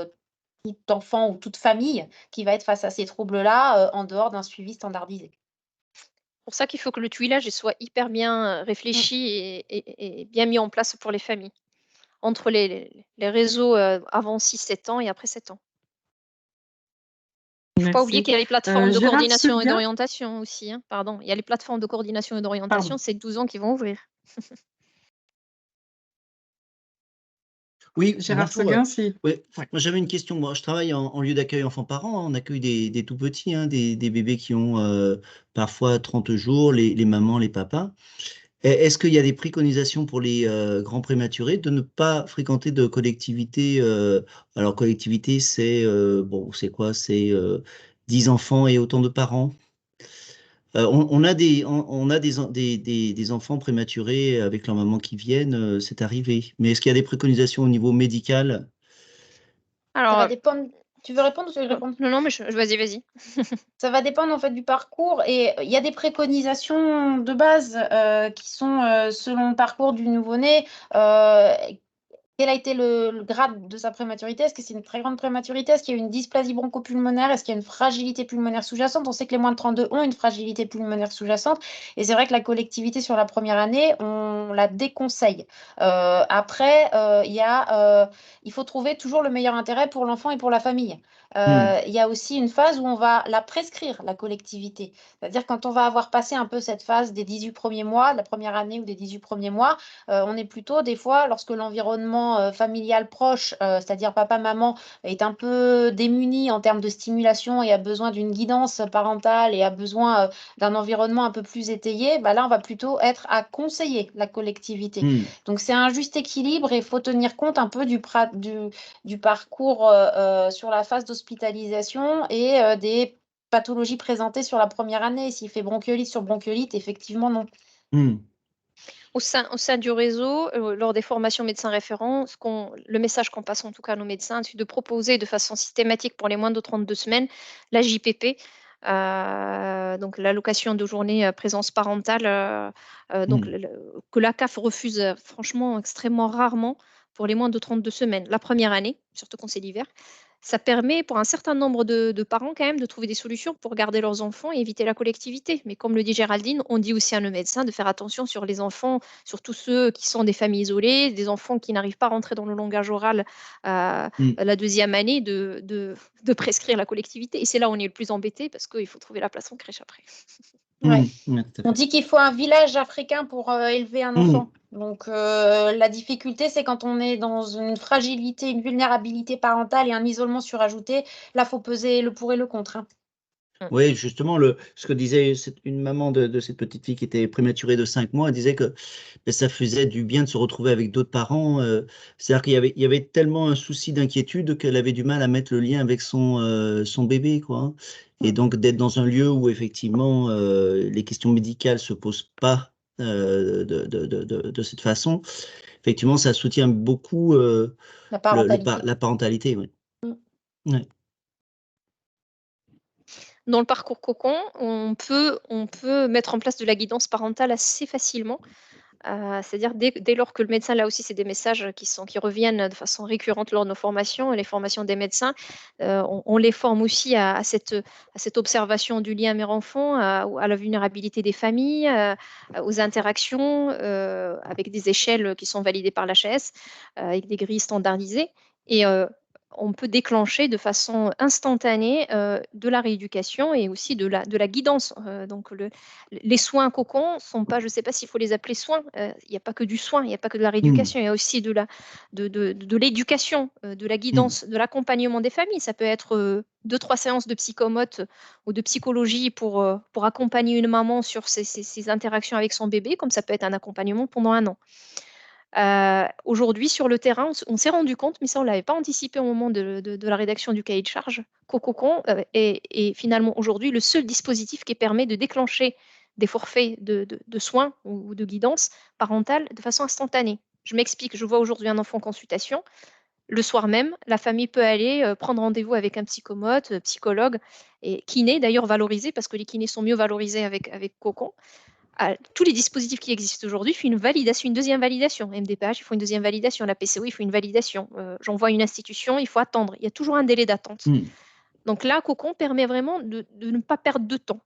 tout enfant ou toute famille qui va être face à ces troubles-là en dehors d'un suivi standardisé. Pour ça qu'il faut que le tuilage il soit hyper bien réfléchi et bien mis en place pour les familles, entre les réseaux avant 6-7 ans et après 7 ans. Il ne faut pas oublier Merci. qu'il y a les plateformes de Gérard coordination et Seguin. d'orientation aussi. Hein, pardon, il y a les plateformes de coordination et d'orientation, Pardon. c'est 12 ans qui vont ouvrir. Oui, Gérard bonjour. Seguin, si. Ouais, Ouais. moi j'avais une question. Moi, je travaille en lieu d'accueil enfants-parents. On accueille des tout petits, hein, des bébés qui ont parfois 30 jours, les mamans, les papas. Est-ce qu'il y a des préconisations pour les grands prématurés de ne pas fréquenter de collectivité alors, collectivité, c'est bon, c'est quoi? C'est 10 enfants et autant de parents. On a des enfants prématurés avec leur maman qui viennent, c'est arrivé. Mais est-ce qu'il y a des préconisations au niveau médical? Ça va Alors, dépendre. Tu veux répondre ou tu veux que je réponde? non, mais vas-y. Ça va dépendre en fait du parcours et il y a des préconisations de base qui sont selon le parcours du nouveau-né. Quel a été le grade de sa prématurité? Est-ce que c'est une très grande prématurité? Est-ce qu'il y a une dysplasie bronchopulmonaire? Est-ce qu'il y a une fragilité pulmonaire sous-jacente? On sait que les moins de 32 ont une fragilité pulmonaire sous-jacente. Et c'est vrai que la collectivité sur la première année, on la déconseille. Après, il faut trouver toujours le meilleur intérêt pour l'enfant et pour la famille. Il y a aussi une phase où on va la prescrire, la collectivité. C'est-à-dire quand on va avoir passé un peu cette phase des 18 premiers mois, la première année ou des 18 premiers mois, on est plutôt des fois, lorsque l'environnement familial proche, c'est-à-dire papa, maman, est un peu démuni en termes de stimulation et a besoin d'une guidance parentale et a besoin d'un environnement un peu plus étayé, bah là, on va plutôt être à conseiller la collectivité. Donc, c'est un juste équilibre et il faut tenir compte un peu du parcours sur la phase d'hospitalisation et des pathologies présentées sur la première année. S'il fait bronchiolite sur bronchiolite, effectivement, non. Au sein du réseau, lors des formations médecins référents, le message qu'on passe en tout cas à nos médecins, c'est de proposer de façon systématique pour les moins de 32 semaines la JPP, donc l'allocation de journée présence parentale, donc que la CAF refuse franchement extrêmement rarement pour les moins de 32 semaines. La première année, surtout quand c'est l'hiver, ça permet pour un certain nombre de parents quand même de trouver des solutions pour garder leurs enfants et éviter la collectivité. Mais comme le dit Géraldine, on dit aussi à nos médecins de faire attention sur les enfants, surtout ceux qui sont des familles isolées, des enfants qui n'arrivent pas à rentrer dans le langage oral la deuxième année, de prescrire la collectivité. Et c'est là où on est le plus embêté parce qu'il faut trouver la place en crèche après. Ouais. On dit qu'il faut un village africain pour élever un enfant. Donc, la difficulté, c'est quand on est dans une fragilité, une vulnérabilité parentale et un isolement surajouté. Là, il faut peser le pour et le contre. Hein. Oui, justement, ce que disait une maman de cette petite fille qui était prématurée de 5 mois, elle disait que ça faisait du bien de se retrouver avec d'autres parents. C'est-à-dire qu'il y avait tellement un souci d'inquiétude qu'elle avait du mal à mettre le lien avec son bébé, quoi. Hein. Et donc d'être dans un lieu où effectivement les questions médicales se posent pas de cette façon, effectivement, ça soutient beaucoup La parentalité. la parentalité. Oui. Ouais. Dans le parcours cocon, on peut mettre en place de la guidance parentale assez facilement. C'est-à-dire dès lors que le médecin, là aussi, c'est des messages qui reviennent de façon récurrente lors de nos formations, les formations des médecins, on les forme aussi à cette observation du lien mère-enfant, à la vulnérabilité des familles, aux interactions avec des échelles qui sont validées par l'HAS, avec des grilles standardisées. Et on peut déclencher de façon instantanée de la rééducation et aussi de la guidance. Donc, les soins cocon sont pas, je ne sais pas s'il faut les appeler soins, il n'y a pas que du soin, il n'y a pas que de la rééducation, il y a aussi de l'éducation, de la guidance, de l'accompagnement des familles. Ça peut être 2-3 séances de psychomote ou de psychologie pour accompagner une maman sur ses interactions avec son bébé, comme ça peut être un accompagnement pendant 1 an. Aujourd'hui, sur le terrain, on s'est rendu compte, mais ça, on ne l'avait pas anticipé au moment de la rédaction du cahier de charge, qu'Ococon est finalement aujourd'hui le seul dispositif qui permet de déclencher des forfaits de soins ou de guidance parentale de façon instantanée. Je m'explique, je vois aujourd'hui un enfant en consultation. Le soir même, la famille peut aller prendre rendez-vous avec un psychomote, psychologue et kiné, d'ailleurs valorisé, parce que les kinés sont mieux valorisés avec Cocon. Tous les dispositifs qui existent aujourd'hui font une validation, une deuxième validation. MDPH, il faut une deuxième validation. La PCO, il faut une validation. J'envoie à une institution, il faut attendre. Il y a toujours un délai d'attente. Donc là, Cocon permet vraiment de ne pas perdre de temps.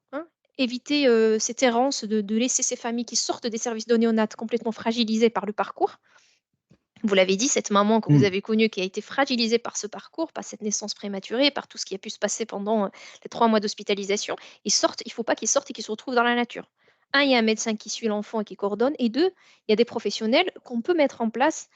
Éviter cette errance de laisser ces familles qui sortent des services de néonat complètement fragilisées par le parcours. Vous l'avez dit, cette maman que vous avez connue qui a été fragilisée par ce parcours, par cette naissance prématurée, par tout ce qui a pu se passer pendant les 3 mois d'hospitalisation, il ne faut pas qu'ils sortent et qu'ils se retrouvent dans la nature. 1, il y a un médecin qui suit l'enfant et qui coordonne. Et 2, il y a des professionnels qu'on peut mettre en place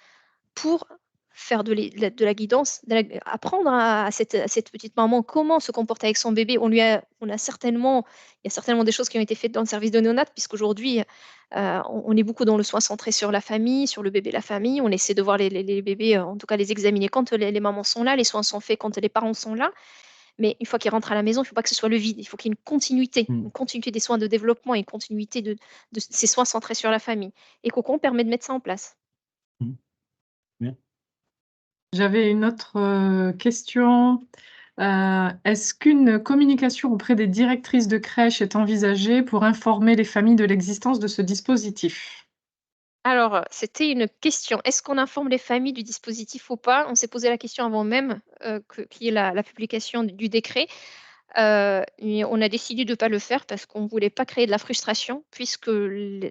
pour faire de la guidance, apprendre à cette petite maman comment se comporter avec son bébé. Il y a certainement des choses qui ont été faites dans le service de néonat, puisqu'aujourd'hui, on est beaucoup dans le soin centré sur la famille, sur le bébé, la famille. On essaie de voir les bébés, en tout cas les examiner quand les mamans sont là, les soins sont faits quand les parents sont là. Mais une fois qu'ils rentrent à la maison, il ne faut pas que ce soit le vide. Il faut qu'il y ait une continuité des soins de développement et une continuité de ces soins centrés sur la famille. Et Cocon permet de mettre ça en place. Bien. J'avais une autre question. Est-ce qu'une communication auprès des directrices de crèche est envisagée pour informer les familles de l'existence de ce dispositif? Alors, c'était une question. Est-ce qu'on informe les familles du dispositif ou pas? On s'est posé la question avant même qu'il y ait la publication du décret. Et on a décidé de ne pas le faire parce qu'on ne voulait pas créer de la frustration, puisque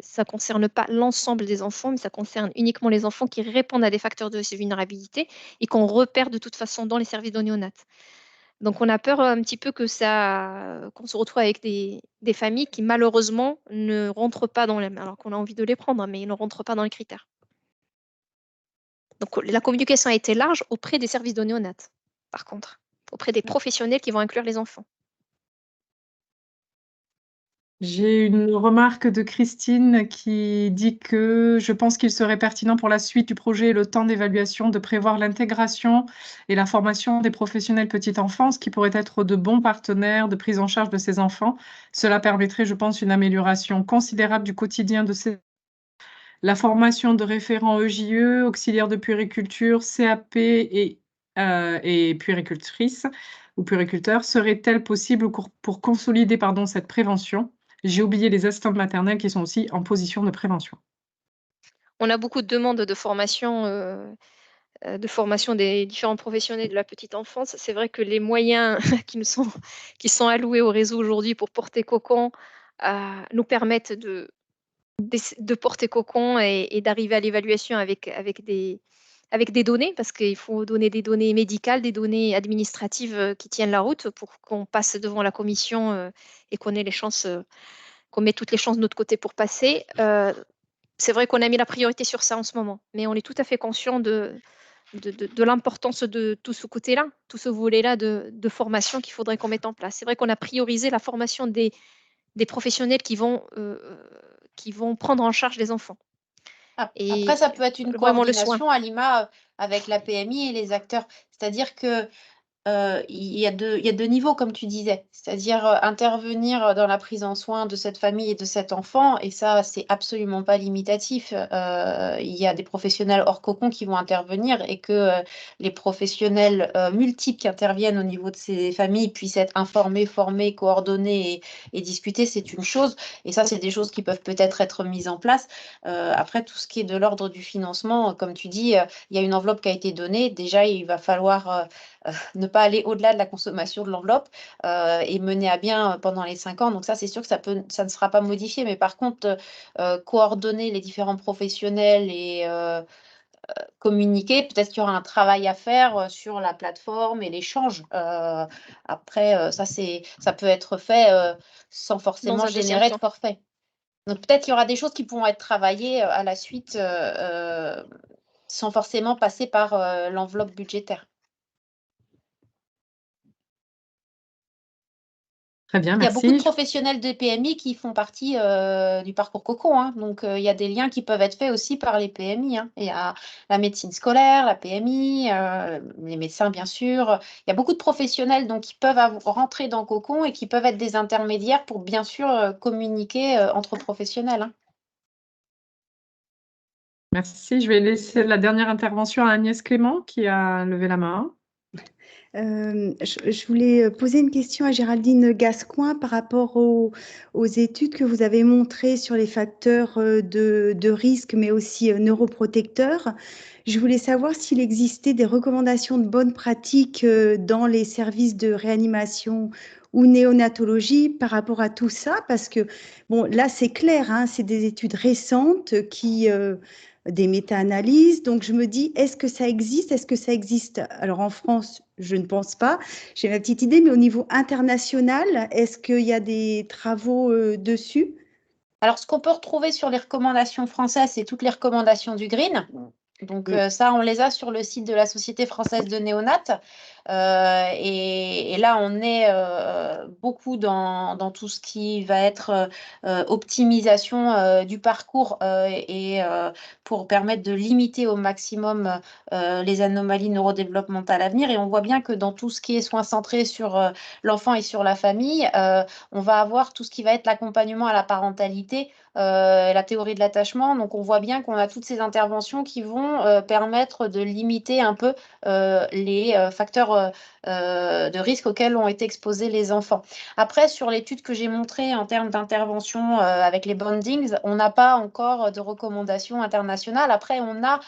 ça ne concerne pas l'ensemble des enfants, mais ça concerne uniquement les enfants qui répondent à des facteurs de vulnérabilité et qu'on repère de toute façon dans les services de néonat. Donc, on a peur un petit peu qu'on se retrouve avec des familles qui, malheureusement, ne rentrent pas alors qu'on a envie de les prendre, mais ils ne rentrent pas dans les critères. Donc, la communication a été large auprès des services de néonat, par contre, auprès des professionnels qui vont inclure les enfants. J'ai une remarque de Christine qui dit que je pense qu'il serait pertinent pour la suite du projet et le temps d'évaluation de prévoir l'intégration et la formation des professionnels petite enfance qui pourraient être de bons partenaires de prise en charge de ces enfants. Cela permettrait, je pense, une amélioration considérable du quotidien de ces. La formation de référents EJE, auxiliaires de puériculture, CAP et puéricultrices ou puériculteurs serait-elle possible pour consolider cette prévention? J'ai oublié les assistantes maternelles qui sont aussi en position de prévention. On a beaucoup de demandes de formation des différents professionnels de la petite enfance. C'est vrai que les moyens qui sont alloués au réseau aujourd'hui pour porter Cocon nous permettent de porter Cocon et d'arriver à l'évaluation avec des données, parce qu'il faut donner des données médicales, des données administratives qui tiennent la route pour qu'on passe devant la commission et qu'on ait les chances, qu'on mette toutes les chances de notre côté pour passer. C'est vrai qu'on a mis la priorité sur ça en ce moment, mais on est tout à fait conscient de l'importance de tout ce côté-là, tout ce volet-là de formation qu'il faudrait qu'on mette en place. C'est vrai qu'on a priorisé la formation des professionnels qui vont prendre en charge les enfants. Après, ça peut être une vraiment le soin. coordination, Halima, avec la PMI et les acteurs. C'est-à-dire que il y a deux niveaux, comme tu disais, c'est-à-dire intervenir dans la prise en soin de cette famille et de cet enfant, et ça, c'est absolument pas limitatif. Il y a des professionnels hors cocon qui vont intervenir et que les professionnels multiples qui interviennent au niveau de ces familles puissent être informés, formés, coordonnés et discuter, c'est une chose. Et ça, c'est des choses qui peuvent peut-être être mises en place. Après, tout ce qui est de l'ordre du financement, comme tu dis, il y a une enveloppe qui a été donnée. Déjà, il va falloir ne pas aller au-delà de la consommation de l'enveloppe et mener à bien pendant les 5 ans. Donc ça, c'est sûr que ça ne sera pas modifié. Mais par contre, coordonner les différents professionnels et communiquer. Peut-être qu'il y aura un travail à faire sur la plateforme et l'échange. Après, ça peut être fait sans forcément un deuxième générer de temps. forfait. Donc peut-être qu'il y aura des choses qui pourront être travaillées à la suite sans forcément passer par l'enveloppe budgétaire. Très bien, Il y a beaucoup de merci. professionnels des PMI qui font partie du parcours COCO, hein. Donc, il y a des liens qui peuvent être faits aussi par les PMI, hein. Il y a la médecine scolaire, la PMI, les médecins, bien sûr. Il y a beaucoup de professionnels donc, qui peuvent rentrer dans COCO et qui peuvent être des intermédiaires pour, bien sûr, communiquer entre professionnels, hein. Merci. Je vais laisser la dernière intervention à Agnès Clément qui a levé la main. Je voulais poser une question à Géraldine Gascoin par rapport aux études que vous avez montrées sur les facteurs de risque, mais aussi neuroprotecteurs. Je voulais savoir s'il existait des recommandations de bonnes pratiques dans les services de réanimation ou néonatologie par rapport à tout ça, parce que, bon, là, c'est clair, hein, c'est des études récentes des méta-analyses. Donc, je me dis, est-ce que ça existe? Est-ce que ça existe? Alors, en France, je ne pense pas. J'ai ma petite idée, mais au niveau international, est-ce qu'il y a des travaux dessus? Alors, ce qu'on peut retrouver sur les recommandations françaises, c'est toutes les recommandations du Green. Donc, ça, on les a sur le site de la Société française de néonat. Et là, on est beaucoup dans tout ce qui va être optimisation du parcours et pour permettre de limiter au maximum les anomalies neurodéveloppementales à venir. Et on voit bien que dans tout ce qui est soins centrés sur l'enfant et sur la famille, on va avoir tout ce qui va être l'accompagnement à la parentalité, la théorie de l'attachement. Donc, on voit bien qu'on a toutes ces interventions qui vont permettre de limiter un peu les facteurs de risque auxquels ont été exposés les enfants. Après, sur l'étude que j'ai montrée en termes d'intervention avec les bondings, on n'a pas encore de recommandations internationales. Après, on a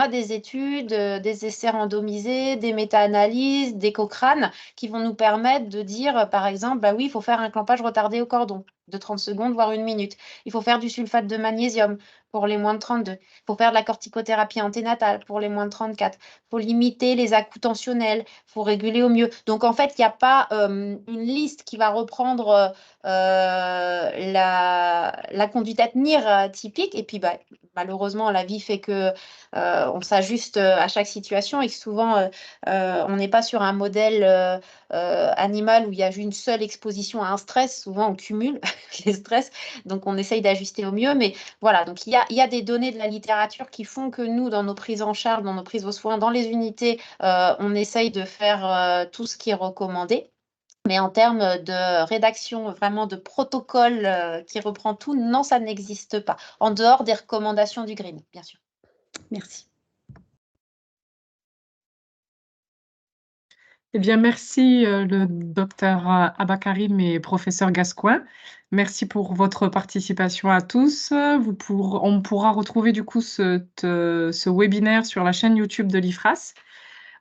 des études, des essais randomisés, des méta-analyses, des Cochrane qui vont nous permettre de dire, par exemple, bah oui, il faut faire un clampage retardé au cordon de 30 secondes, voire 1 minute. Il faut faire du sulfate de magnésium pour les moins de 32. Il faut faire de la corticothérapie anténatale pour les moins de 34. Il faut limiter les à-coups tensionnels. Il faut réguler au mieux. Donc, en fait, il n'y a pas une liste qui va reprendre la conduite à tenir typique. Et puis, bah, malheureusement, la vie fait que on s'ajuste à chaque situation et que souvent, on n'est pas sur un modèle animal où il y a une seule exposition à un stress. Souvent, on cumule les stress. Donc, on essaye d'ajuster au mieux. Mais voilà, donc il y a des données de la littérature qui font que nous, dans nos prises en charge, dans nos prises aux soins, dans les unités, on essaye de faire tout ce qui est recommandé. Mais en termes de rédaction, vraiment de protocole qui reprend tout, non, ça n'existe pas. En dehors des recommandations du Green, bien sûr. Merci. Eh bien, merci le docteur Abakarim et professeur Gascoin. Merci pour votre participation à tous. On pourra retrouver du coup ce webinaire sur la chaîne YouTube de l'IFRAS.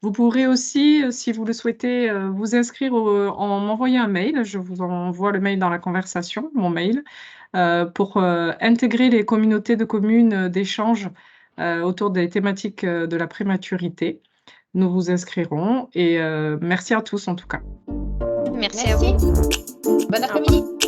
Vous pourrez aussi, si vous le souhaitez, vous inscrire en m'envoyant un mail. Je vous envoie le mail dans la conversation, mon mail, pour intégrer les communautés de communes d'échange autour des thématiques de la prématurité. Nous vous inscrirons et merci à tous en tout cas. Merci à vous. Bon après-midi.